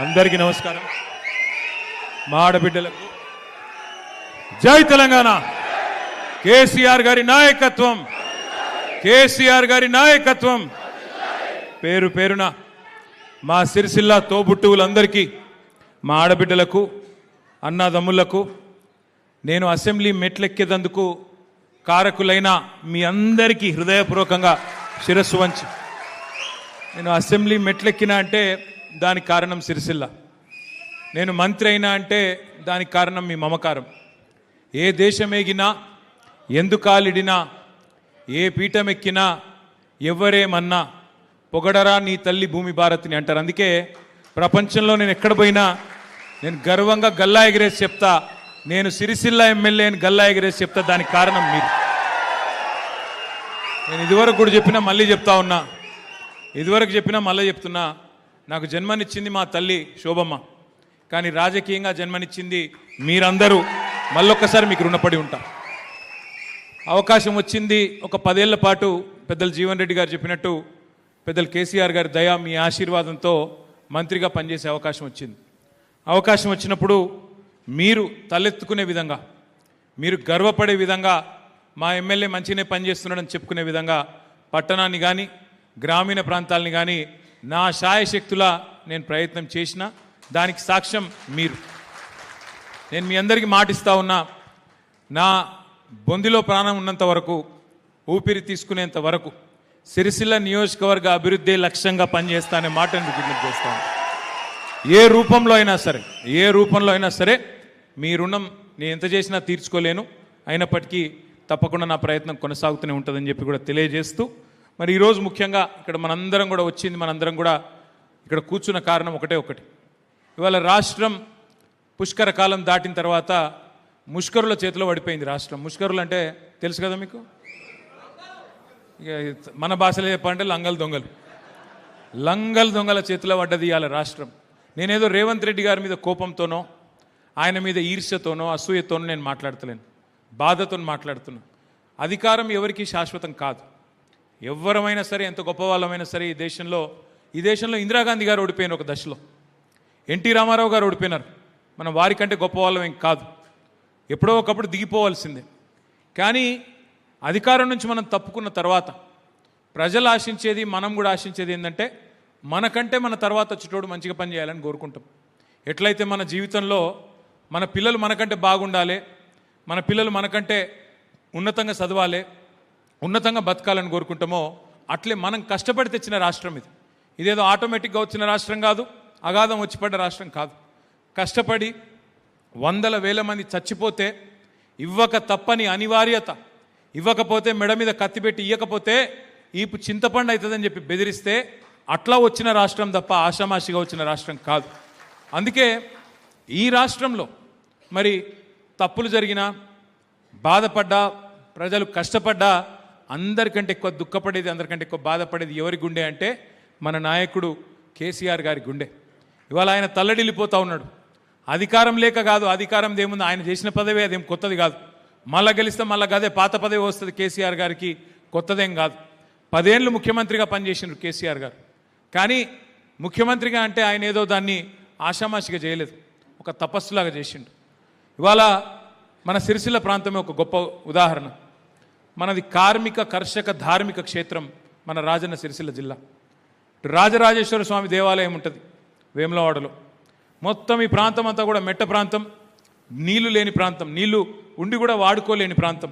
అందరికీ నమస్కారం. మా ఆడబిడ్డలకు జై తెలంగాణ. కేసీఆర్ గారి నాయకత్వం, కేసీఆర్ గారి నాయకత్వం. పేరు పేరున మా సిరిసిల్ల తోబుట్టువులందరికీ, మా ఆడబిడ్డలకు, అన్నదమ్ములకు, నేను అసెంబ్లీ మెట్లెక్కేదందుకు కారకులైన మీ అందరికీ హృదయపూర్వకంగా శిరస్సు వంచి, నేను అసెంబ్లీ మెట్లెక్కినా అంటే దానికి కారణం సిరిసిల్ల, నేను మంత్రి అయినా అంటే దానికి కారణం మీ మమకారం. ఏ దేశమేగినా, ఎందుకాలిడినా, ఏ పీఠమెక్కినా, ఎవరేమన్నా పొగడరా నీ తల్లి భూమి భారతిని అంటారు. అందుకే ప్రపంచంలో నేను ఎక్కడ పోయినా నేను గర్వంగా గల్లా ఎగిరేసి చెప్తా, నేను సిరిసిల్ల ఎమ్మెల్యేని గల్లా ఎగిరేసి చెప్తా. దానికి కారణం మీరు. నేను ఇదివరకు కూడా చెప్పినా, మళ్ళీ చెప్తా ఉన్నా, ఇదివరకు చెప్పినా మళ్ళీ చెప్తున్నా, నాకు జన్మనిచ్చింది మా తల్లి శోభమ్మ, కానీ రాజకీయంగా జన్మనిచ్చింది మీరందరూ. మళ్ళొక్కసారి మీకు రుణపడి ఉంటా. అవకాశం వచ్చింది ఒక 10 ఏళ్ల పాటు. పెద్దలు జీవన్ రెడ్డి గారు చెప్పినట్టు, పెద్దలు కేసీఆర్ గారి దయ, మీ ఆశీర్వాదంతో మంత్రిగా పనిచేసే అవకాశం వచ్చింది. అవకాశం వచ్చినప్పుడు మీరు తలెత్తుకునే విధంగా, మీరు గర్వపడే విధంగా, మా ఎమ్మెల్యే మంచిగానే పనిచేస్తున్నాడని చెప్పుకునే విధంగా పట్టణాన్ని కానీ గ్రామీణ ప్రాంతాలని కానీ నా శాయశక్తులా నేను ప్రయత్నం చేసిన దానికి సాక్ష్యం మీరు. నేను మీ అందరికీ మాటిస్తా ఉన్నా, నా బొందిలో ప్రాణం ఉన్నంత వరకు, ఊపిరి తీసుకునేంత వరకు సిరిసిల్ల నియోజకవర్గ అభివృద్ధి లక్ష్యంగా పనిచేస్తానే మాటను విజ్ఞప్తి చేస్తాను. ఏ రూపంలో అయినా సరే, ఏ రూపంలో అయినా సరే మీ రుణం నేను ఎంత చేసినా తీర్చుకోలేను. అయినప్పటికీ తప్పకుండా నా ప్రయత్నం కొనసాగుతూనే ఉంటుందని చెప్పి కూడా తెలియజేస్తూ, మరి ఈరోజు ముఖ్యంగా ఇక్కడ మనందరం కూడా వచ్చింది, మనందరం కూడా ఇక్కడ కూర్చున్న కారణం ఒకటి. ఇవాళ రాష్ట్రం పుష్కర కాలం దాటిన తర్వాత ముష్కరుల చేతిలో పడిపోయింది రాష్ట్రం. ముష్కరులు అంటే తెలుసు కదా మీకు, ఇక మన భాషలో చెప్పాలంటే లంగల్ దొంగల చేతిలో పడ్డది ఇవాళ రాష్ట్రం. నేనేదో రేవంత్ రెడ్డి గారి మీద కోపంతోనో, ఆయన మీద ఈర్ష్యతోనో, అసూయతోనో నేను మాట్లాడతలేను, బాధతో మాట్లాడుతున్నా. అధికారం ఎవరికి శాశ్వతం కాదు. ఎవరమైనా సరే, ఎంత గొప్ప వాళ్ళమైనా సరే, ఈ దేశంలో ఇందిరాగాంధీ గారు ఓడిపోయిన ఒక దశలో, ఎన్టీ రామారావు గారు ఓడిపోయినారు. మనం వారికంటే గొప్ప వాళ్ళమేం కాదు, ఎప్పుడో ఒకప్పుడు దిగిపోవాల్సిందే. కానీ అధికారం నుంచి మనం తప్పుకున్న తర్వాత ప్రజలు ఆశించేది, మనం కూడా ఆశించేది ఏంటంటే, మనకంటే మన తర్వాత వచ్చేటోడు మంచిగా పని చేయాలని కోరుకుంటాం. ఎట్లయితే మన జీవితంలో మన పిల్లలు మనకంటే బాగుండాలి, మన పిల్లలు మనకంటే ఉన్నతంగా చదవాలి, ఉన్నతంగా బతకాలని కోరుకుంటామో, అట్లే మనం కష్టపడి తెచ్చిన రాష్ట్రం ఇది. ఇదేదో ఆటోమేటిక్గా వచ్చిన రాష్ట్రం కాదు, అగాధం వచ్చి పడ్డ రాష్ట్రం కాదు. కష్టపడి 100,000 మంది చచ్చిపోతే ఇవ్వక తప్పని అనివార్యత, ఇవ్వకపోతే మెడ మీద కత్తి పెట్టి ఇవ్వకపోతే ఈపు చింతపండు అవుతుందని చెప్పి బెదిరిస్తే అట్లా వచ్చిన రాష్ట్రం తప్ప ఆషామాషిగా వచ్చిన రాష్ట్రం కాదు. అందుకే ఈ రాష్ట్రంలో మరి తప్పులు జరిగినా, బాధపడ్డా, ప్రజలు కష్టపడ్డా, అందరికంటే ఎక్కువ దుఃఖపడేది, అందరికంటే ఎక్కువ బాధపడేది ఎవరి గుండె అంటే మన నాయకుడు కేసీఆర్ గారి గుండె. ఇవాళ ఆయన తల్లడిల్లిపోతూ ఉన్నాడు. అధికారం లేక కాదు, అధికారం ఏముంది, ఆయన చేసిన పదవి అదేం కొత్తది కాదు. మళ్ళా గెలిస్తే మళ్ళా అదే పాత పదవి వస్తుంది కేసీఆర్ గారికి, కొత్తదేం కాదు. 10 ఏళ్ళు ముఖ్యమంత్రిగా పనిచేసినారు కేసీఆర్ గారు. కానీ ముఖ్యమంత్రిగా అంటే ఆయన ఏదో దాన్ని ఆషామాషిగా చేయలేదు, ఒక తపస్సులాగా చేసిండు. ఇవాళ మన సిరిసిల్ల ప్రాంతమే ఒక గొప్ప ఉదాహరణ. మనది కార్మిక, కర్షక, ధార్మిక క్షేత్రం మన రాజన్న సిరిసిల్ల జిల్లా. రాజరాజేశ్వర స్వామి దేవాలయం ఉంటుంది వేములవాడలో. మొత్తం ఈ ప్రాంతం అంతా కూడా మెట్ట ప్రాంతం, నీళ్లు లేని ప్రాంతం, నీళ్లు ఉండి కూడా వాడుకోలేని ప్రాంతం.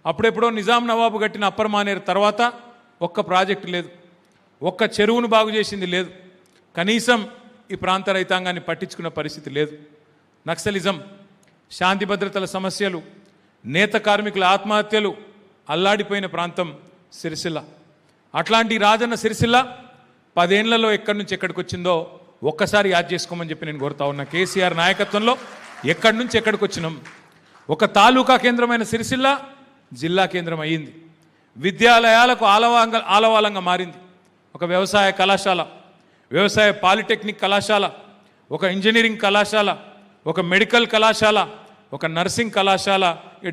అప్పుడెప్పుడో నిజాం నవాబు కట్టిన అప్పర్ మానేరు తర్వాత ఒక్క ప్రాజెక్టు లేదు, ఒక్క చెరువును బాగు చేసింది లేదు, కనీసం ఈ ప్రాంత రైతాంగాన్ని పట్టించుకున్న పరిస్థితి లేదు. నక్సలిజం, శాంతి భద్రతల సమస్యలు, నేత కార్మికుల ఆత్మహత్యలు అల్లాడిపోయిన ప్రాంతం సిరిసిల్ల. అట్లాంటి రాజన్న సిరిసిల్ల 10 ఏళ్లలో ఎక్కడి నుంచి ఎక్కడికి వచ్చిందో ఒక్కసారి యాద్ చేసుకోమని చెప్పి నేను కోరుతా ఉన్నా. కేసీఆర్ నాయకత్వంలో ఎక్కడి నుంచి ఎక్కడికి వచ్చినాం. ఒక తాలూకా కేంద్రమైన సిరిసిల్ల జిల్లా కేంద్రం అయ్యింది. విద్యాలయాలకు ఆలవాలంగా మారింది. ఒక వ్యవసాయ కళాశాల, వ్యవసాయ పాలిటెక్నిక్ కళాశాల, ఒక ఇంజనీరింగ్ కళాశాల, ఒక మెడికల్ కళాశాల, ఒక నర్సింగ్ కళాశాల,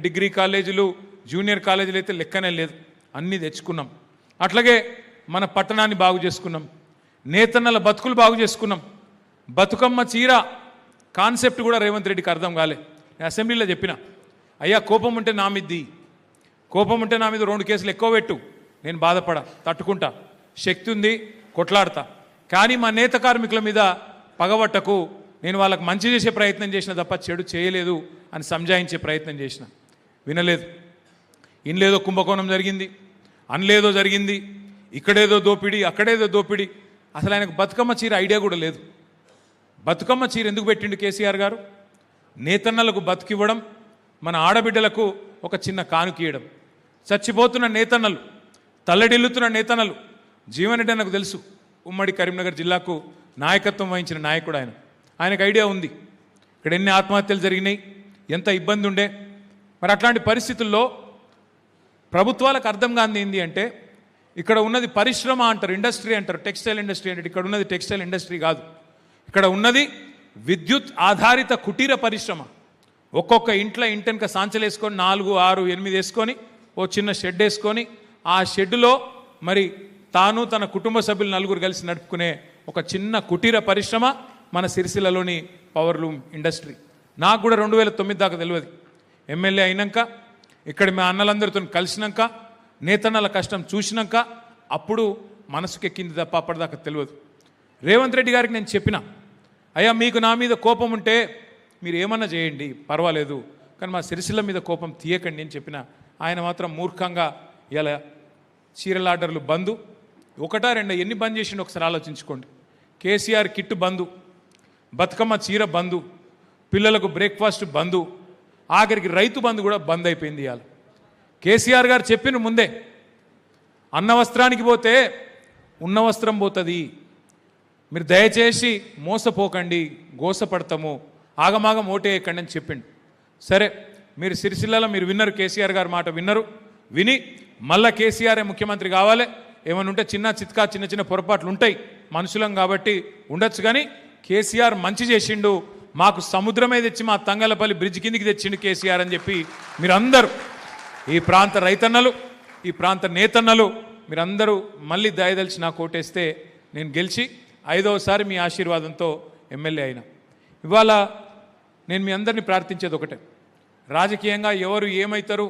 డిగ్రీ కాలేజీలు, జూనియర్ కాలేజీలు అయితే లెక్కనే లేదు, అన్నీ తెచ్చుకున్నాం. అట్లాగే మన పట్టణాన్ని బాగు చేసుకున్నాం, నేతన్నల బతుకులు బాగు చేసుకున్నాం. బతుకమ్మ చీర కాన్సెప్ట్ కూడా రేవంత్ రెడ్డికి అర్థం కాలే. నేను అసెంబ్లీలో చెప్పిన, అయ్యా కోపం ఉంటే నా మీది, కోపం ఉంటే నా మీద 2 కేసులు ఎక్కువ పెట్టు, నేను బాధపడా, తట్టుకుంటా, శక్తి ఉంది, కొట్లాడతా. కానీ మా నేత కార్మికుల మీద పగబట్టకు, నేను వాళ్ళకి మంచి చేసే ప్రయత్నం చేసిన తప్ప చెడు చేయలేదు అని సంజాయించే ప్రయత్నం చేసిన. వినలేదు. ఇన్లేదో కుంభకోణం జరిగింది, అన్లేదో జరిగింది, ఇక్కడేదో దోపిడీ, అక్కడేదో దోపిడీ. అసలు ఆయనకు బతుకమ్మ చీర ఐడియా కూడా లేదు. బతుకమ్మ చీర ఎందుకు పెట్టిండు కేసీఆర్ గారు? నేతన్నలకు బతుకివ్వడం, మన ఆడబిడ్డలకు ఒక చిన్న కానుకీయడం. చచ్చిపోతున్న నేతన్నలు, తల్లడిల్లుతున్న నేతన్నలు. జీవన్ రెడ్డి నాకు తెలుసు, ఉమ్మడి కరీంనగర్ జిల్లాకు నాయకత్వం వహించిన నాయకుడు ఆయన. ఆయనకు ఐడియా ఉంది ఇక్కడ ఎన్ని ఆత్మహత్యలు జరిగినాయి, ఎంత ఇబ్బంది ఉండే. మరి అట్లాంటి పరిస్థితుల్లో ప్రభుత్వాలకు అర్థం కాంది ఏంటి అంటే, ఇక్కడ ఉన్నది పరిశ్రమ అంటారు, ఇండస్ట్రీ అంటారు, టెక్స్టైల్ ఇండస్ట్రీ అంటే ఇక్కడ ఉన్నది టెక్స్టైల్ ఇండస్ట్రీ కాదు. ఇక్కడ ఉన్నది విద్యుత్ ఆధారిత కుటీర పరిశ్రమ. ఒక్కొక్క ఇంట్లో ఇంటెనక సాంచలు వేసుకొని 4, 6, 8 వేసుకొని ఓ చిన్న షెడ్ వేసుకొని ఆ షెడ్డులో మరి తాను తన కుటుంబ సభ్యులు 4 కలిసి నడుపుకునే ఒక చిన్న కుటీర పరిశ్రమ మన సిరిసిల్లలోని పవర్లూమ్ ఇండస్ట్రీ. నాకు కూడా 2009 దాకా తెలియదు. ఎమ్మెల్యే అయినాక ఇక్కడ మా అన్నలందరితో కలిసినాక నేతన్నల కష్టం చూసినాక అప్పుడు మనసుకెక్కింది తప్ప అప్పటిదాకా తెలియదు. రేవంత్ రెడ్డి గారికి నేను చెప్పిన, అయ్యా మీకు నా మీద కోపం ఉంటే మీరు ఏమన్నా చేయండి పర్వాలేదు, కానీ మా సిరిసిల్ల మీద కోపం తీయకండి అని చెప్పిన. ఆయన మాత్రం మూర్ఖంగా ఇలా చీరల ఆర్డర్లు బంధు, 1, 2 ఎన్ని బంద్ చేసిండు ఒకసారి ఆలోచించుకోండి. కేసీఆర్ కిట్ బంధు, బతుకమ్మ చీర బంధు, పిల్లలకు బ్రేక్ఫాస్ట్ బంధు, ఆఖరికి రైతు బంధు కూడా బంద్ అయిపోయింది. ఇవాళ కేసీఆర్ గారు చెప్పిన ముందే, అన్న వస్త్రానికి పోతే ఉన్న వస్త్రం పోతుంది, మీరు దయచేసి మోసపోకండి, గోసపడతాము, ఆగమాగం ఓటేయకండి అని చెప్పిండు. సరే, మీరు సిరిసిల్లలో మీరు విన్నరు, కేసీఆర్ గారు మాట విన్నరు. విని మళ్ళా కేసీఆర్ ముఖ్యమంత్రి కావాలి, ఏమైనా ఉంటే చిన్న చిన్న పొరపాట్లు ఉంటాయి, మనుషులం కాబట్టి ఉండొచ్చు, కానీ కేసీఆర్ మంచి చేసిండు, మాకు సముద్రమే తెచ్చి మా తంగలపల్లి బ్రిడ్జ్ కిందికి తెచ్చిండు కేసీఆర్ అని చెప్పి మీరందరూ, ఈ ప్రాంత రైతన్నలు, ఈ ప్రాంత నేతన్నలు మీరందరూ మళ్ళీ దయదలిచి నాకు ఓటేస్తే నేను గెలిచి 5వసారి మీ ఆశీర్వాదంతో ఎమ్మెల్యే అయినా. ఇవాళ నేను మీ అందరినీ ప్రార్థించేది ఒకటే, రాజకీయంగా ఎవరు ఏమవుతారు,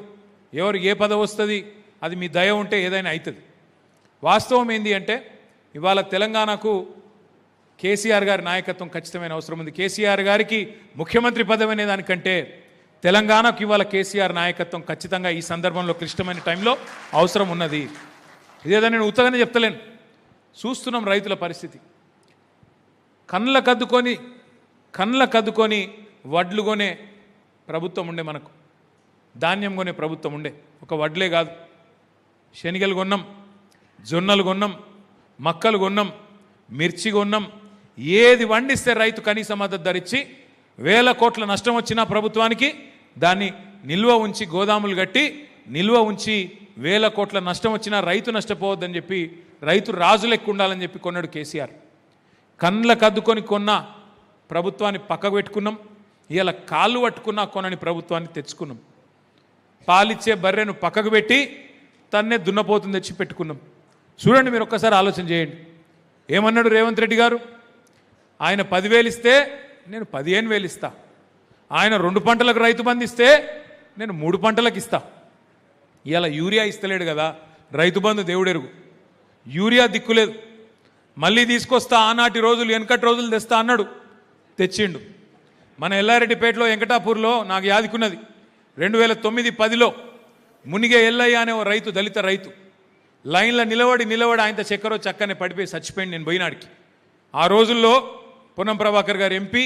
ఎవరు ఏ పదవి వస్తుంది, అది మీ దయ ఉంటే ఏదైనా అవుతుంది. వాస్తవం ఏంటి అంటే, ఇవాళ తెలంగాణకు కేసీఆర్ గారి నాయకత్వం ఖచ్చితమైన అవసరం ఉంది. కేసీఆర్ గారికి ముఖ్యమంత్రి పదవి అనే దానికంటే తెలంగాణకు ఇవాళ కేసీఆర్ నాయకత్వం ఖచ్చితంగా ఈ సందర్భంలో క్లిష్టమైన టైంలో అవసరం ఉన్నది. ఇదేదో నేను ఉత్తగానే చెప్తలేను, చూస్తున్నాం రైతుల పరిస్థితి. కళ్ళ కద్దుకొని వడ్లు కొనే ప్రభుత్వం ఉండే, మనకు ధాన్యం కొనే ప్రభుత్వం ఉండే. ఒక వడ్లే కాదు, శనగలు కొన్నాం, జొన్నలు కొన్నాం, మక్కలు కొన్నాం, మిర్చి కొన్నాం. ఏది వండిస్తే రైతు కనీస మద్దతు ధర ఇచ్చి 1000 కోట్ల నష్టం వచ్చిన ప్రభుత్వానికి దాన్ని నిల్వ ఉంచి గోదాములు కట్టి నిల్వ ఉంచి 1000 కోట్ల నష్టం వచ్చినా రైతు నష్టపోవద్దని చెప్పి, రైతు రాజు లెక్క ఉండాలని చెప్పి కొన్నాడు కేసీఆర్. కళ్ళకు అద్దుకొని కొన్న ప్రభుత్వాన్ని పక్కకు పెట్టుకున్నాం. ఇలా కాళ్ళు పట్టుకున్నా కొనని ప్రభుత్వాన్ని తెచ్చుకున్నాం. పాలిచ్చే బర్రెను పక్కకు పెట్టి తన్నే దున్నపోతుంది తెచ్చి పెట్టుకున్నాం. చూడండి, మీరు ఒక్కసారి ఆలోచన చేయండి. ఏమన్నాడు రేవంత్ రెడ్డి గారు? ఆయన 10,000 ఇస్తే నేను 15,000 ఇస్తా, ఆయన 2 పంటలకు రైతు బంధు ఇస్తే నేను 3 పంటలకు ఇస్తా. ఇలా యూరియా ఇస్తలేడు కదా, రైతు బంధు దేవుడెరుగు, యూరియా దిక్కులేదు. మళ్ళీ తీసుకొస్తా, ఆనాటి రోజులు వెనకటి రోజులు తెస్తా అన్నాడు, తెచ్చిండు. మన ఎల్లారెడ్డిపేటలో వెంకటాపూర్లో నాకు యాదికున్నది, 2009-10లో మునిగే ఎల్లయ్య అనే ఓ రైతు, దళిత రైతు, లైన్లో నిలబడి ఆయనతో చక్కెరో చక్కనే పడిపోయి చచ్చిపోయింది. నేను పోయినాడికి. ఆ రోజుల్లో పొన్నం ప్రభాకర్ గారు ఎంపీ,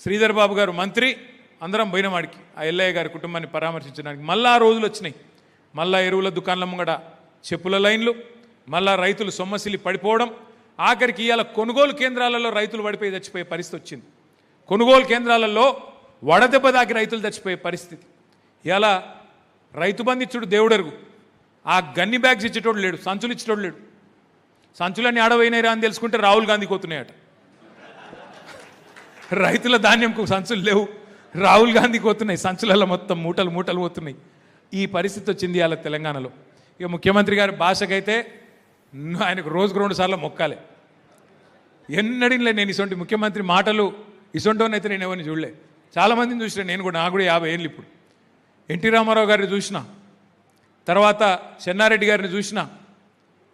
శ్రీధర్ బాబు గారు మంత్రి, అందరం పోయినవాడికి ఆ ఎల్లయ్య గారి కుటుంబాన్ని పరామర్శించడానికి. మళ్ళా ఆ రోజులు వచ్చినాయి. మళ్ళా ఎరువుల దుకాణాల ముంగడ చెప్పుల లైన్లు, మళ్ళా రైతులు సొమ్మసిల్లి పడిపోవడం, ఆఖరికి ఇవాళ కొనుగోలు కేంద్రాలలో రైతులు పడిపోయి చచ్చిపోయే పరిస్థితి వచ్చింది. కొనుగోలు కేంద్రాలలో వడదెబ్బ దాకి రైతులు చచ్చిపోయే పరిస్థితి. ఇలా రైతు బంధు ఇచ్చుడు దేవుడెరుగు, ఆ గన్ని బ్యాగ్స్ ఇచ్చేటోడు లేడు, సంచులు ఇచ్చేటోడు లేడు. సంచులన్నీ ఆడవైనాయిరా అని తెలుసుకుంటే రాహుల్ గాంధీకి పోతున్నాయట. రైతుల ధాన్యంకు సంచులు లేవు, రాహుల్ గాంధీకి పోతున్నాయి, సంచులలో మొత్తం మూటలు పోతున్నాయి. ఈ పరిస్థితి వచ్చింది ఇవాళ తెలంగాణలో. ఇక ముఖ్యమంత్రి గారి భాషకైతే ఆయనకు రోజుకు 2 సార్లు మొక్కాలి. ఎన్నడిలే నేను ఇటువంటి ముఖ్యమంత్రి మాటలు ఇటువంటివన్నీ అయితే నేను ఎవరిని చూడలే. చాలామందిని చూసిన నేను కూడా, నాకు కూడా 50 ఏళ్ళు ఇప్పుడు. ఎన్టీ రామారావు గారిని చూసిన, తర్వాత చెన్నారెడ్డి గారిని చూసిన,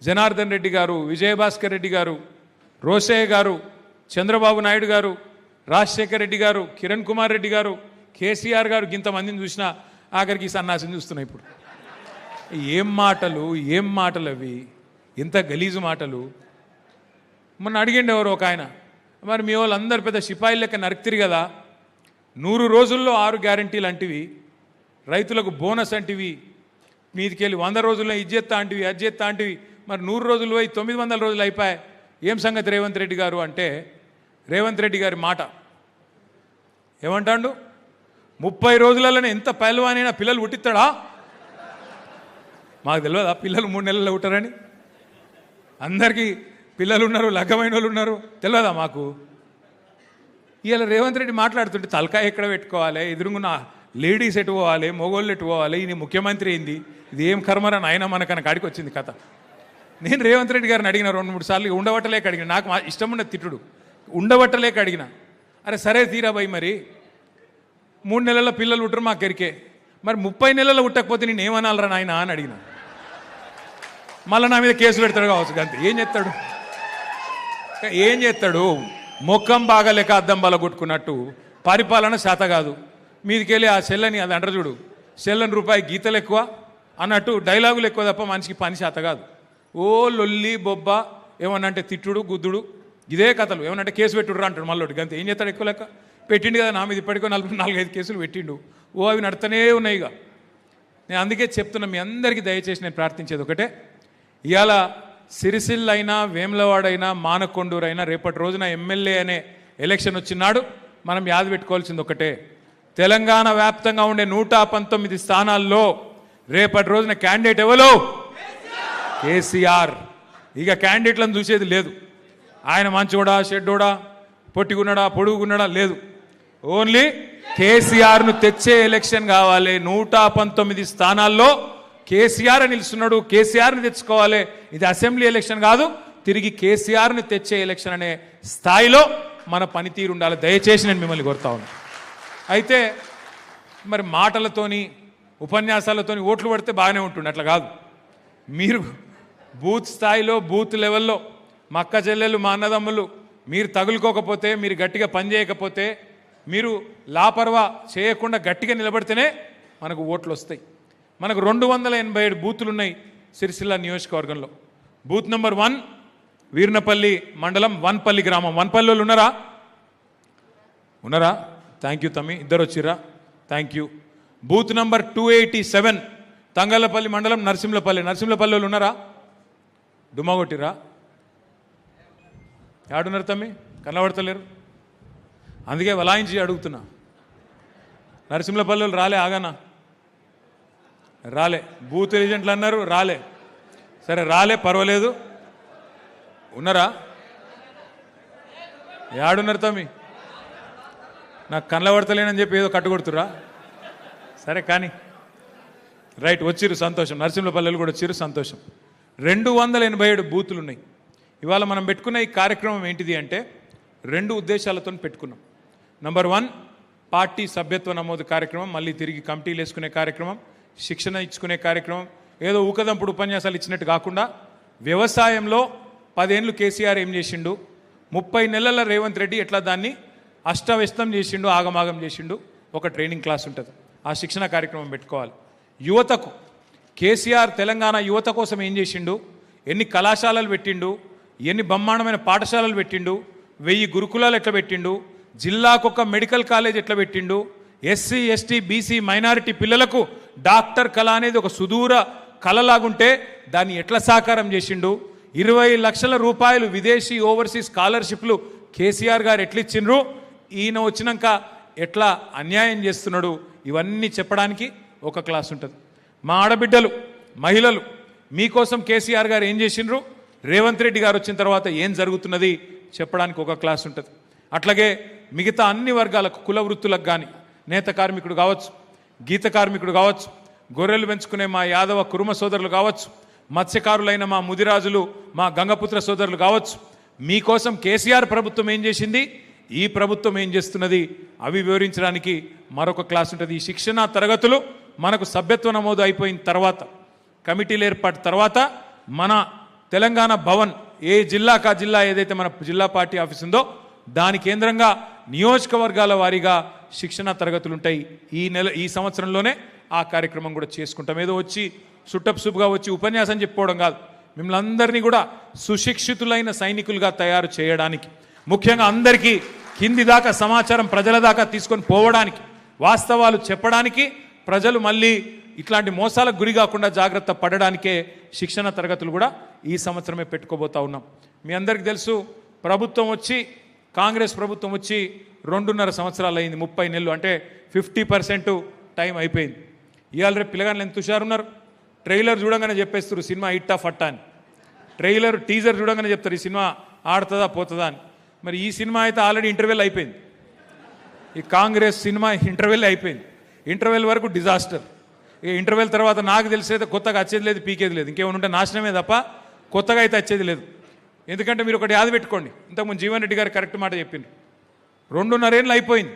జనార్దన్ రెడ్డి గారు, విజయభాస్కర్ రెడ్డి గారు, రోసయ్య గారు, చంద్రబాబు నాయుడు గారు, రాజశేఖర్ రెడ్డి గారు, కిరణ్ కుమార్ రెడ్డి గారు, కేసీఆర్ గారు, ఇంతమందిని చూసిన ఆఖరికి సన్నాసిని చూస్తున్నాయి ఇప్పుడు. ఏం మాటలు అవి, ఇంత గలీజు మాటలు. మొన్న అడిగిండి ఎవరు ఒక ఆయన, మరి మీ వాళ్ళందరూ పెద్ద సిపాయిల లెక్క నరికితిరి కదా, 100 రోజుల్లో 6 గ్యారంటీలు అంటివి, రైతులకు బోనస్ అంటివి, మీదికెళ్ళి 100 రోజుల్లో ఇజ్జెత్తా అంటివి, అజ్జెత్తా అంటివి, మరి 100 రోజులు పోయి 900 రోజులు అయిపోయాయి, ఏం సంగతి రేవంత్ రెడ్డి గారు అంటే, రేవంత్ రెడ్డి గారి మాట ఏమంటాడు, 30 రోజులలోనే ఎంత పైల్వానైనా పిల్లలు పుట్టిస్తాడా? మాకు తెలియదా పిల్లలు 3 నెలల్లో పుట్టారని? అందరికీ పిల్లలు ఉన్నారు, లగ్గమైన వాళ్ళు ఉన్నారు, తెలియదా మాకు? ఇవాళ రేవంత్ రెడ్డి మాట్లాడుతుంటే తలకాయ ఎక్కడ పెట్టుకోవాలి, ఎదురుగున్న లేడీస్ ఎటు పోవాలి, మగోళ్ళు ఎటు పోవాలి, ఈయన ముఖ్యమంత్రి అయింది, ఇది ఏం కర్మరా నాయన మనకన్నా కాడికి వచ్చింది కథ. నేను రేవంత్ రెడ్డి గారిని అడిగిన 2-3 సార్లు, ఉండబట్టలేక అడిగిన, నాకు ఇష్టం ఉన్న తిట్టుడు, ఉండబట్టలేక అడిగిన, అరే సరే తీరా భయ్, మరి 3 నెలల పిల్లలు పుట్టరు మాకు ఎరికే, మరి 30 నెలలు పుట్టకపోతే నేను ఏమనాలరా నాయన అని అడిగిన. మళ్ళీ నా మీద కేసు పెడతాడు కావచ్చు, అంతే. ఏం చేస్తాడు మొక్కం బాగాలేక అద్దం బల కొట్టుకున్నట్టు పరిపాలన శాత కాదు. మీదికెళ్ళి ఆ సెల్లని, అది అంటారు చూడు, సెల్లని రూపాయి గీతలు ఎక్కువ అన్నట్టు డైలాగులు ఎక్కువ తప్ప మనిషికి పని శాత కాదు. ఓ లొల్లి బొబ్బ, ఏమన్నా అంటే తిట్టుడు గుద్దుడు, ఇదే కథలు. ఏమన్నంటే కేసు పెట్టుడు అంటాడు మళ్ళీ, అంతే. ఏం చేస్తాడు ఎక్కువ లెక్క పెట్టిండు కదా, నా మీద ఇప్పటికో 4-5 కేసులు పెట్టిండు. అవి నడుతూనే ఉన్నాయి. ఇక నేను అందుకే చెప్తున్నా, మీ అందరికీ దయచేసి నేను ప్రార్థించేది ఒకటే, ఇవాళ సిరిసిల్ల అయినా, వేములవాడైనా, మానకొండూరైనా రేపటి రోజున ఎమ్మెల్యే అనే ఎలక్షన్ వచ్చినాడు మనం యాద పెట్టుకోవాల్సింది ఒకటే, తెలంగాణ వ్యాప్తంగా ఉండే 119 స్థానాల్లో రేపటి రోజున క్యాండిడేట్ ఎవరు? కేసీఆర్. ఇక క్యాండిడేట్లను చూసేది లేదు, ఆయన మంచోడా షెడ్డోడా, పొట్టిగున్నాడా పొడుగున్నాడా లేదు, ఓన్లీ కేసీఆర్ను తెచ్చే ఎలక్షన్ కావాలి. 119 స్థానాల్లో కేసీఆర్ నిలుస్తున్నాడు, కేసీఆర్ని తెచ్చుకోవాలి. ఇది అసెంబ్లీ ఎలక్షన్ కాదు, తిరిగి కేసీఆర్ని తెచ్చే ఎలక్షన్ అనే స్థాయిలో మన పనితీరు ఉండాలి. దయచేసి నేను మిమ్మల్ని కోరుతా ఉన్నాను. అయితే మరి మాటలతోని ఉపన్యాసాలతోని ఓట్లు పడితే బాగానే ఉంటుంది, అట్లా కాదు. మీరు బూత్ స్థాయిలో, బూత్ లెవెల్లో మా అక్క చెల్లెళ్ళు, మా అన్నదమ్ములు, మీరు తగులుకోకపోతే, మీరు గట్టిగా పనిచేయకపోతే, మీరు లాపర్వా చేయకుండా గట్టిగా నిలబడితేనే మనకు ఓట్లు వస్తాయి. మనకు 287 బూతులు ఉన్నాయి సిరిసిల్ల నియోజకవర్గంలో. బూత్ నెంబర్ 1 వీర్నపల్లి మండలం, వన్పల్లి గ్రామం. వన్పల్లి వాళ్ళు ఉన్నారా? థ్యాంక్ యూ తమ్మి, ఇద్దరు వచ్చిర్రా, thank you. Booth number 287 Thangallapalli మండలం, నరసింహపల్లి వాళ్ళు ఉన్నారా? డుమ్మా కొట్టిరా? ఏడున్నారు తమ్మి? కనబడతలేరు, అందుకే వలాయించి అడుగుతున్నా. నరసింహపల్లి వాళ్ళు రాలే, ఆగానా? రాలే. బూత్ ఏజెంట్లు అన్నారు, రాలే. సరే రాలే, పర్వాలేదు. ఉన్నారా? ఏడున్నారు తమ్మి? నాకు కనబడతలేనని చెప్పి ఏదో కట్టుకొడుతురా? సరే కానీ రైట్, వచ్చిర్రు, సంతోషం. నరసింహపల్లెలు కూడా వచ్చిర్రు, సంతోషం. 287 బూతులు ఉన్నాయి. ఇవాళ మనం పెట్టుకున్న ఈ కార్యక్రమం ఏంటిది అంటే 2 ఉద్దేశాలతో పెట్టుకున్నాం. నంబర్ 1, పార్టీ సభ్యత్వ నమోదు కార్యక్రమం, మళ్ళీ తిరిగి కమిటీలు వేసుకునే కార్యక్రమం, శిక్షణ ఇచ్చుకునే కార్యక్రమం. ఏదో ఊకదంపుడు ఉపన్యాసాలు ఇచ్చినట్టు కాకుండా, వ్యవసాయంలో 10 ఏళ్ళు కేసీఆర్ ఏం చేసిండు, 30 నెలల రేవంత్ రెడ్డి ఎట్లా దాన్ని అష్టవ్యస్తం చేసిండు, ఆగమాగం చేసిండు, ఒక ట్రైనింగ్ క్లాస్ ఉంటుంది. ఆ శిక్షణ కార్యక్రమం పెట్టుకోవాలి. యువతకు కేసీఆర్ తెలంగాణ యువత కోసం ఏం చేసిండు, ఎన్ని కళాశాలలు పెట్టిండు, ఎన్ని బ్రహ్మాండమైన పాఠశాలలు పెట్టిండు, 1000 గురుకులాలు ఎట్లా పెట్టిండు, జిల్లాకొక మెడికల్ కాలేజ్ ఎట్లా పెట్టిండు, ఎస్సీ ఎస్టీ బీసీ మైనారిటీ పిల్లలకు డాక్టర్ కళ అనేది ఒక సుదూర కళలాగుంటే దాన్ని ఎట్లా సాకారం చేసిండు, 20 లక్షల రూపాయలు విదేశీ ఓవర్సీస్ స్కాలర్షిప్లు కేసీఆర్ గారు ఎట్లా ఇచ్చిండ్రు, ఈయన వచ్చినాక ఎట్లా అన్యాయం చేస్తున్నాడు, ఇవన్నీ చెప్పడానికి ఒక క్లాస్ ఉంటుంది. మా ఆడబిడ్డలు, మహిళలు మీకోసం కేసీఆర్ గారు ఏం చేసిండ్రు, రేవంత్ రెడ్డి గారు వచ్చిన తర్వాత ఏం జరుగుతున్నది చెప్పడానికి ఒక క్లాస్ ఉంటుంది. అట్లాగే మిగతా అన్ని వర్గాలకు, కుల వృత్తులకు కానీ, నేత కార్మికుడు కావచ్చు, గీత కార్మికుడు కావచ్చు, గొర్రెలు పెంచుకునే మా యాదవ కురుమ సోదరులు కావచ్చు, మత్స్యకారులైన మా ముదిరాజులు, మా గంగపుత్ర సోదరులు కావచ్చు, మీకోసం కేసీఆర్ ప్రభుత్వం ఏం చేసింది, ఈ ప్రభుత్వం ఏం చేస్తున్నది అవి వివరించడానికి మరొక క్లాస్ ఉంటుంది. ఈ శిక్షణ తరగతులు మనకు సభ్యత్వ నమోదు అయిపోయిన తర్వాత, కమిటీలు ఏర్పాటు తర్వాత మన తెలంగాణ భవన్ ఏ జిల్లాకా జిల్లా ఏదైతే మన జిల్లా పార్టీ ఆఫీస్ ఉందో దాని కేంద్రంగా నియోజకవర్గాల వారీగా శిక్షణ తరగతులు ఉంటాయి. ఈ సంవత్సరంలోనే ఆ కార్యక్రమం కూడా చేసుకుంటాం. ఏదో వచ్చి సుట్టపుసుపుగా వచ్చి ఉపన్యాసం చెప్పుకోవడం కాదు, మిమ్మల్ని అందరినీ కూడా సుశిక్షితులైన సైనికులుగా తయారు చేయడానికి, ముఖ్యంగా అందరికీ కింది దాకా సమాచారం ప్రజల దాకా తీసుకొని పోవడానికి, వాస్తవాలు చెప్పడానికి, ప్రజలు మళ్ళీ ఇట్లాంటి మోసాలకు గురి కాకుండా జాగ్రత్త పడడానికే శిక్షణ తరగతులు కూడా ఈ సంవత్సరమే పెట్టుకోబోతా ఉన్నాం. మీ అందరికీ తెలుసు, ప్రభుత్వం వచ్చి కాంగ్రెస్ ప్రభుత్వం వచ్చి 2.5 సంవత్సరాలు అయింది, 30 నెలలు, అంటే 50% టైం అయిపోయింది. ఇవాళ రేపు పిల్లగాళ్ళు ఎంత హుషారున్నారు, ట్రైలర్ చూడంగానే చెప్పేస్తారు సినిమా ఇట్టా ఫట్టా అని, ట్రైలర్ టీజర్ చూడంగానే చెప్తారు ఈ సినిమా ఆడుతుందా పోతుందా అని. మరి ఈ సినిమా అయితే ఆల్రెడీ ఇంటర్వెల్ అయిపోయింది, ఈ కాంగ్రెస్ సినిమా ఇంటర్వెల్ అయిపోయింది. ఇంటర్వెల్ వరకు డిజాస్టర్, ఇక ఇంటర్వెల్ తర్వాత నాకు తెలిసేది కొత్తగా వచ్చేది లేదు, పీకేది లేదు, ఇంకేమైనా నాశనమే తప్ప కొత్తగా అయితే వచ్చేది లేదు. ఎందుకంటే మీరు ఒకటి యాద పెట్టుకోండి, ఇంతకుముందు జీవన్ రెడ్డి గారు కరెక్ట్ మాట చెప్పిండ్రు, 2.5 ఏళ్ళు అయిపోయింది,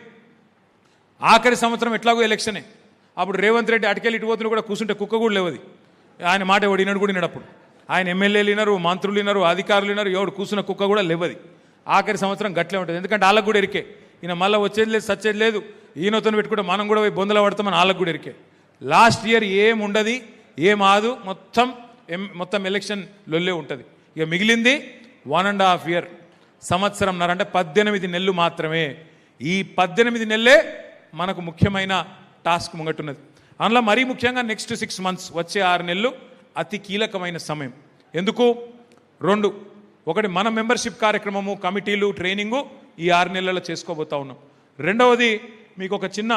ఆఖరి సంవత్సరం ఎట్లాగో ఎలక్షనే. అప్పుడు రేవంత్ రెడ్డి అటుకెళ్ళి ఇటు పోతులు కూడా కూర్చుంటే కుక్క కూడా లేవది, ఆయన మాట ఎవడు వినడు కూడా వినడప్పుడు, ఆయన ఎమ్మెల్యేలు వినరు, మంత్రులు వినరు, అధికారులు వినరు, ఎవడు కూర్చున్న కుక్క కూడా లేవది. ఆఖరి సంవత్సరం గట్లే ఉంటుంది, ఎందుకంటే వాళ్ళకు కూడా ఎరికే ఈయన మళ్ళీ వచ్చేది లేదు సచ్చేది లేదు, ఈయనతో పెట్టుకుంటే మనం కూడా పోయి బొందల పడతామని వాళ్ళకు కూడా ఎరికే. లాస్ట్ ఇయర్ ఏముండదు, ఏమాదు, మొత్తం ఎలక్షన్ లొల్లే ఉంటుంది. ఇక మిగిలింది 1.5 ఇయర్, సంవత్సరంన్నర, అంటే 18 నెలలు మాత్రమే. ఈ 18 నెలలే మనకు ముఖ్యమైన టాస్క్ ముంగట్టున్నది. అందులో మరీ ముఖ్యంగా నెక్స్ట్ 6 మంత్స్, వచ్చే 6 నెలలు అతి కీలకమైన సమయం. ఎందుకు? 2, ఒకటి మన మెంబర్షిప్ కార్యక్రమము, కమిటీలు, ట్రైనింగు ఈ 6 నెలల్లో చేసుకోబోతా ఉన్నాం. రెండవది మీకు ఒక చిన్న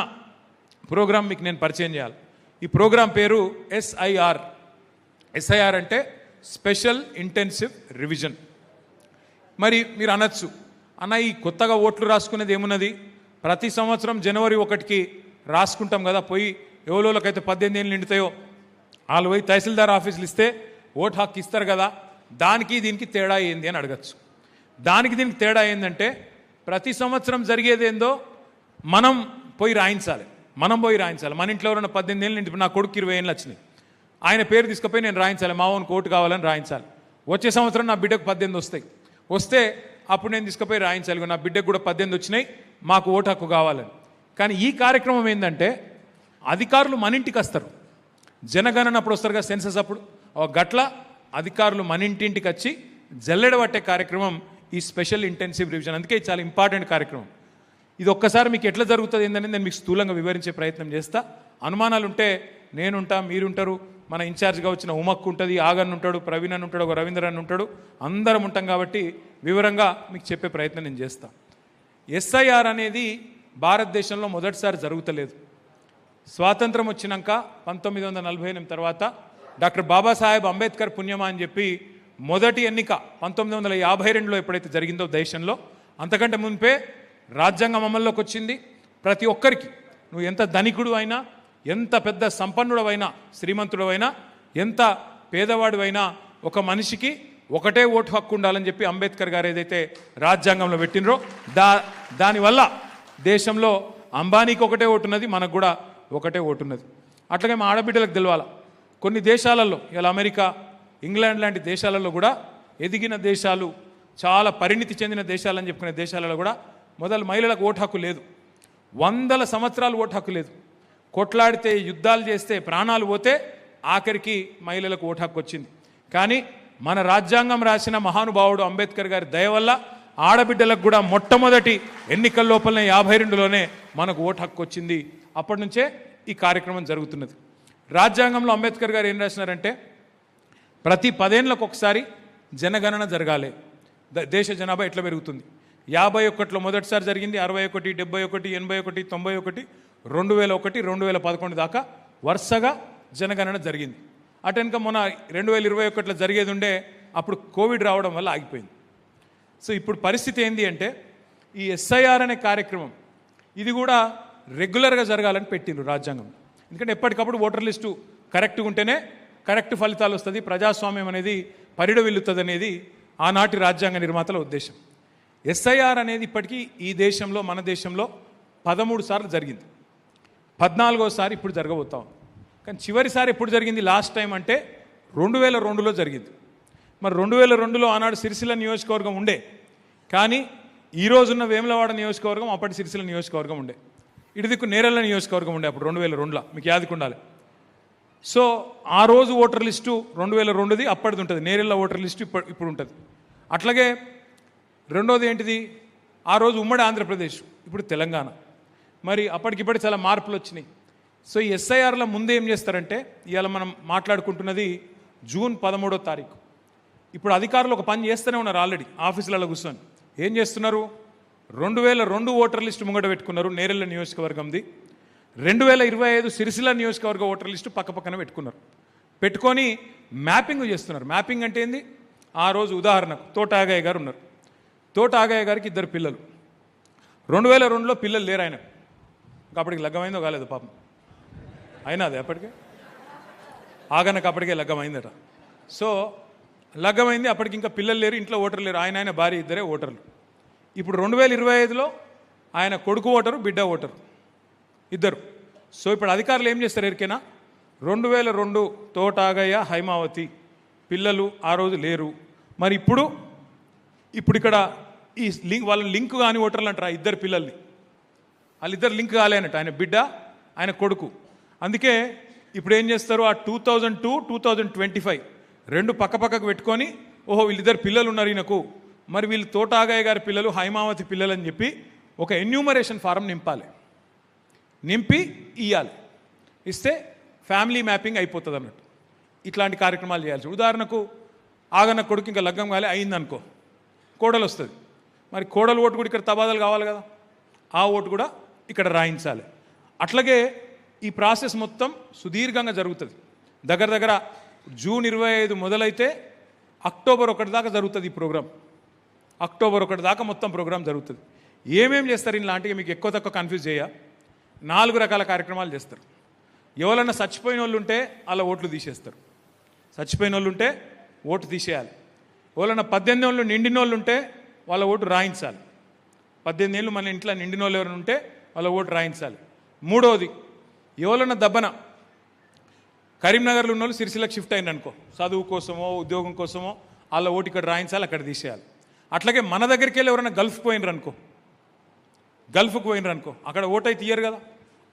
ప్రోగ్రాం మీకు నేను పరిచయం చేయాలి. ఈ ప్రోగ్రాం పేరు SIR. SIR అంటే స్పెషల్ ఇంటెన్సివ్ రివిజన్. మరి మీరు అనొచ్చు, అన్న ఈ కొత్తగా ఓట్లు రాసుకునేది ఏమున్నది, ప్రతి సంవత్సరం జనవరి 1కి రాసుకుంటాం కదా, పోయి ఎవరోళ్ళకైతే 18 ఏళ్ళు నిండుతాయో వాళ్ళు పోయి తహసీల్దార్ ఆఫీసులు ఇస్తే ఓటు హక్కు ఇస్తారు కదా, దానికి దీనికి తేడా ఏంది అని అడగచ్చు. దానికి దీనికి తేడా ఏంటంటే, ప్రతి సంవత్సరం జరిగేదేందో మనం పోయి రాయించాలి. మన ఇంట్లో ఎవరైనా 18 ఏళ్ళు నిండి, నా కొడుకు 20 ఏళ్ళు వచ్చినాయి, ఆయన పేరు తీసుకుపోయి నేను రాయించాలి, మా ఓన్ ఓటు కావాలని రాయించాలి. వచ్చే సంవత్సరం నా బిడ్డకు 18 వస్తే అప్పుడు నేను తీసుకుపోయి రాయించాలి, నా బిడ్డకు కూడా 18 వచ్చినాయి, మాకు ఓటు హక్కు కావాలని. కానీ ఈ కార్యక్రమం ఏంటంటే, అధికారులు మన ఇంటికి వస్తారు, జనగణన అప్పుడు వస్తారు కదా, సెన్సస్ అప్పుడు, గట్ల అధికారులు మన ఇంటింటికి వచ్చి జల్లెడ పట్టే కార్యక్రమం ఈ స్పెషల్ ఇంటెన్సివ్ రివిజన్. అందుకే చాలా ఇంపార్టెంట్ కార్యక్రమం. ఇది ఒక్కసారి మీకు ఎట్లా జరుగుతుంది ఏంటని నేను మీకు స్థూలంగా వివరించే ప్రయత్నం చేస్తా. అనుమానాలు ఉంటే నేనుంటా, మీరుంటారు, మన ఇన్ఛార్జ్గా వచ్చిన ఉమక్ ఉంటుంది, ఆగన్ ఉంటాడు, ప్రవీణ్ అని ఉంటాడు, ఒక రవీంద్ర అని ఉంటాడు, అందరం ఉంటాం కాబట్టి వివరంగా మీకు చెప్పే ప్రయత్నం నేను చేస్తా. SIR అనేది భారతదేశంలో మొదటిసారి జరుగుతలేదు. స్వాతంత్రం వచ్చినాక 1948 తర్వాత డాక్టర్ బాబాసాహెబ్ అంబేద్కర్ పుణ్యమా అని చెప్పి మొదటి ఎన్నిక 1952లో ఎప్పుడైతే జరిగిందో దేశంలో, అంతకంటే మునిపే రాజ్యాంగం అమల్లోకి వచ్చింది. ప్రతి ఒక్కరికి, నువ్వు ఎంత ధనికుడు అయినా, ఎంత పెద్ద సంపన్నుడవైనా, శ్రీమంతుడవైనా, ఎంత పేదవాడువైనా, ఒక మనిషికి ఒకటే ఓటు హక్కు ఉండాలని చెప్పి అంబేద్కర్ గారు ఏదైతే రాజ్యాంగంలో పెట్టినరో దానివల్ల దేశంలో అంబానీకి ఒకటే ఓటు ఉన్నది, మనకు కూడా ఒకటే ఓటు ఉన్నది. అట్లాగే మా ఆడబిడ్డలకు తెలవాలా, కొన్ని దేశాలలో, ఇలా అమెరికా, ఇంగ్లాండ్ లాంటి దేశాలలో కూడా, ఎదిగిన దేశాలు, చాలా పరిణితి చెందిన దేశాలని చెప్పుకునే దేశాలలో కూడా మొదలు మహిళలకు ఓటు హక్కు లేదు, 100 సంవత్సరాలు ఓటు హక్కు లేదు. కొట్లాడితే, యుద్ధాలు చేస్తే, ప్రాణాలు పోతే ఆఖరికి మహిళలకు ఓటు హక్కు వచ్చింది. కానీ మన రాజ్యాంగం రాసిన మహానుభావుడు అంబేద్కర్ గారి దయ వల్ల ఆడబిడ్డలకు కూడా మొట్టమొదటి ఎన్నికల లోపలనే 52లోనే మనకు ఓటు హక్కు వచ్చింది. అప్పటి నుంచే ఈ కార్యక్రమం జరుగుతున్నది. రాజ్యాంగంలో అంబేద్కర్ గారు ఏం రాసినారంటే, ప్రతి 10 ఏళ్ళకు ఒకసారి జనగణన జరగాలి, దేశ జనాభా ఎట్లా పెరుగుతుంది. 51లో మొదటిసారి జరిగింది, 61, 71, 81, 91, 2001, 2011 దాకా వరుసగా జనగణన జరిగింది. అటెనక మొన్న 2021లో జరిగేది ఉండే, అప్పుడు కోవిడ్ రావడం వల్ల ఆగిపోయింది. సో ఇప్పుడు పరిస్థితి ఏంటి అంటే, ఈ SIR అనే కార్యక్రమం ఇది కూడా రెగ్యులర్గా జరగాలని పెట్టిండ్రు రాజ్యాంగం. ఎందుకంటే ఎప్పటికప్పుడు ఓటర్ లిస్టు కరెక్ట్గా ఉంటేనే కరెక్ట్ ఫలితాలు వస్తుంది, ప్రజాస్వామ్యం అనేది పరిడవిల్లుతుంది అనేది ఆనాటి రాజ్యాంగ నిర్మాతల ఉద్దేశం. ఎస్ఐఆర్ అనేది ఇప్పటికీ ఈ దేశంలో మన దేశంలో 13 సార్లు జరిగింది. 14వసారి ఇప్పుడు జరగబోతాం. కానీ చివరిసారి ఎప్పుడు జరిగింది లాస్ట్ టైం అంటే 2002లో జరిగింది. మరి 2002లో ఆనాడు సిరిసిల్ల నియోజకవర్గం ఉండే, కానీ ఈ రోజున్న వేములవాడ నియోజకవర్గం అప్పటి సిరిసిల్ల నియోజకవర్గం ఉండే, ఇటు దిక్కు నేరెళ్ళ నియోజకవర్గం ఉండే అప్పుడు 2002లో, మీకు యాదకుండాలి. సో ఆ రోజు ఓటర్ లిస్టు 2002ది అప్పటిది ఉంటుంది, నేరెళ్ళ ఓటర్ లిస్టు ఇప్పుడు ఉంటుంది. అట్లాగే రెండోది ఏంటిది, ఆ రోజు ఉమ్మడి ఆంధ్రప్రదేశ్, ఇప్పుడు తెలంగాణ. మరి అప్పటికిప్పటి చాలా మార్పులు వచ్చినాయి. సో ఈ ఎస్ఐఆర్ల ముందు ఏం చేస్తారంటే, ఇవాళ మనం మాట్లాడుకుంటున్నది జూన్ 13వ తారీఖు. ఇప్పుడు అధికారులు ఒక పని చేస్తూనే ఉన్నారు ఆల్రెడీ ఆఫీసులలో కూర్చొని. ఏం చేస్తున్నారు, 2002 ఓటర్ లిస్టు ముంగట పెట్టుకున్నారు నేరెళ్ళ నియోజకవర్గంది, 2025 సిరిసిల్ల నియోజకవర్గ ఓటర్ లిస్టు పక్కపక్కన పెట్టుకున్నారు. పెట్టుకొని మ్యాపింగ్ చేస్తున్నారు. మ్యాపింగ్ అంటే ఏంది, ఆ రోజు ఉదాహరణకు తోట ఆగయ్య గారు ఉన్నారు. తోట ఆగయ్య గారికి 2 పిల్లలు. 2002లో పిల్లలు లేరు ఆయన, అప్పటికి లగ్గమైందో కాలేదు పాపం, అయినా అది అప్పటికే ఆగనకు అప్పటికే లగ్గమైందట. సో లగ్గమైంది, అప్పటికి ఇంకా పిల్లలు లేరు, ఇంట్లో ఓటర్లు లేరు, ఆయన భార్య ఇద్దరే ఓటర్లు. ఇప్పుడు 2025లో ఆయన కొడుకు ఓటరు, బిడ్డ ఓటరు, ఇద్దరు. సో ఇప్పుడు అధికారులు ఏం చేస్తారు ఎరికేనా, 2002 తోటాగయ్య హైమావతి పిల్లలు ఆ రోజు లేరు. మరి ఇప్పుడు ఇక్కడ ఈ లింక్, వాళ్ళ లింక్ కాని ఓటర్లు అంటారు ఆ ఇద్దరు పిల్లల్ని, వాళ్ళిద్దరు లింక్ కాలేనట, ఆయన బిడ్డ ఆయన కొడుకు. అందుకే ఇప్పుడు ఏం చేస్తారు, ఆ 2002, 2025 రెండు పక్కపక్కకు పెట్టుకొని, ఓహో వీళ్ళిద్దరు పిల్లలు ఉన్నారు ఈయనకు, మరి వీళ్ళు తోటాగయ్య గారి పిల్లలు హైమావతి పిల్లలు అని చెప్పి ఒక ఎన్యూమరేషన్ ఫారం నింపాలి, నింపి ఇవ్వాలి. ఇస్తే ఫ్యామిలీ మ్యాపింగ్ అయిపోతుంది అన్నట్టు. ఇట్లాంటి కార్యక్రమాలు చేయాల్సి, ఉదాహరణకు ఆగన్న కొడుకు ఇంకా లగ్గం కాలే అయిందనుకో, కోడలు వస్తుంది, మరి కోడలు ఓటు కూడా ఇక్కడ తబాదాలు కావాలి కదా, ఆ ఓటు కూడా ఇక్కడ రాయించాలి. అట్లాగే ఈ ప్రాసెస్ మొత్తం సుదీర్ఘంగా జరుగుతుంది. దగ్గర దగ్గర జూన్ 25 మొదలైతే అక్టోబర్ 1 దాకా జరుగుతుంది ఈ ప్రోగ్రాం. అక్టోబర్ 1 దాకా మొత్తం ప్రోగ్రాం జరుగుతుంది. ఏమేం చేస్తారు ఇలాంటివి మీకు ఎక్కువ తక్కువ కన్ఫ్యూజ్ 4 రకాల కార్యక్రమాలు చేస్తారు. ఎవరన్నా చచ్చిపోయిన వాళ్ళు ఉంటే అలా ఓట్లు తీసేస్తారు, చచ్చిపోయిన వాళ్ళు ఉంటే ఓటు తీసేయాలి. ఎవరన్నా 18 ఏళ్ళు నిండిన వాళ్ళు ఉంటే వాళ్ళ ఓటు రాయించాలి. 18 ఏళ్ళు మన ఇంట్లో నిండిన వాళ్ళు ఎవరైనా ఉంటే వాళ్ళ ఓటు రాయించాలి. మూడవది, ఎవరన్నా దబ్బన కరీంనగర్లో ఉన్న వాళ్ళు సిరిసిల్లకు షిఫ్ట్ అయింది అనుకో, చదువు కోసమో ఉద్యోగం కోసమో, వాళ్ళ ఓటు ఇక్కడ రాయించాలి, అక్కడ తీసేయాలి. అట్లాగే మన దగ్గరికి వెళ్ళి ఎవరైనా గల్ఫ్ పోయినరు అనుకో, అక్కడ ఓటు అయితే తీయరు కదా,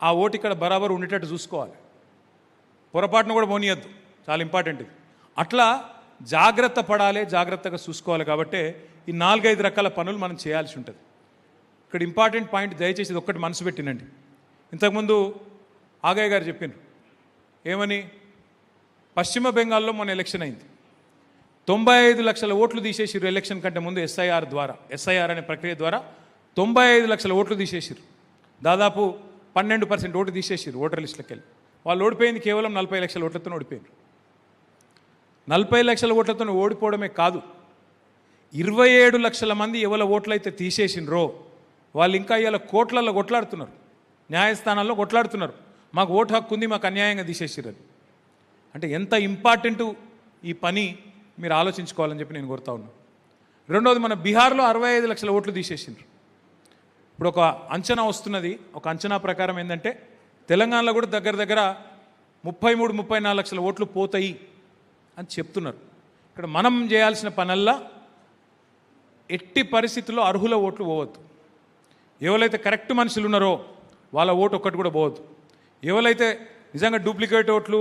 ఆ ఓటు ఇక్కడ బరాబర్ ఉండేటట్టు చూసుకోవాలి, పొరపాటును కూడా పోనీయద్దు, చాలా ఇంపార్టెంట్ ఇది. అట్లా జాగ్రత్త పడాలి, జాగ్రత్తగా చూసుకోవాలి. కాబట్టి ఈ 4-5 రకాల పనులు మనం చేయాల్సి ఉంటుంది. ఇక్కడ ఇంపార్టెంట్ పాయింట్ దయచేసి ఒక్కటి మనసు పెట్టినండి. ఇంతకుముందు ఆగయ్య గారు చెప్పారు ఏమని, పశ్చిమ బెంగాల్లో మొన్న ఎలక్షన్ అయింది, 95 లక్షల ఓట్లు తీసేసిరు ఎలక్షన్ కంటే ముందు. ఎస్ఐఆర్ అనే ప్రక్రియ ద్వారా 95 లక్షల ఓట్లు తీసేసిరు, దాదాపు 12% ఓటు తీసేసిరు ఓటర్ లిస్టులకు వెళ్ళి. వాళ్ళు ఓడిపోయింది కేవలం 40 లక్షల ఓట్లతో ఓడిపోయారు. 40 లక్షల ఓట్లతో ఓడిపోవడమే కాదు, 27 లక్షల మంది ఎవరి ఓట్లు అయితే తీసేసినరో వాళ్ళు ఇంకా ఇవాళ కోట్లలో కొట్లాడుతున్నారు, న్యాయస్థానాల్లో కొట్లాడుతున్నారు, మాకు ఓటు హక్కు ఉంది, మాకు అన్యాయంగా తీసేసిరని. అంటే ఎంత ఇంపార్టెంటు ఈ పని మీరు ఆలోచించుకోవాలని చెప్పి నేను కోరుతా ఉన్నాను. రెండవది, మన బీహార్లో 65 లక్షల ఓట్లు తీసేసిండ్రు. ఇప్పుడు ఒక అంచనా వస్తున్నది, ఒక అంచనా ప్రకారం ఏంటంటే తెలంగాణలో కూడా దగ్గర దగ్గర 33-34 లక్షల ఓట్లు పోతాయి అని చెప్తున్నారు. ఇక్కడ మనం చేయాల్సిన పనల్లా ఎట్టి పరిస్థితుల్లో అర్హుల ఓట్లు పోవద్దు. ఎవరైతే కరెక్ట్ మనుషులు ఉన్నారో వాళ్ళ ఓటు ఒక్కటి కూడా పోవద్దు. ఎవరైతే నిజంగా డూప్లికేట్ ఓట్లు,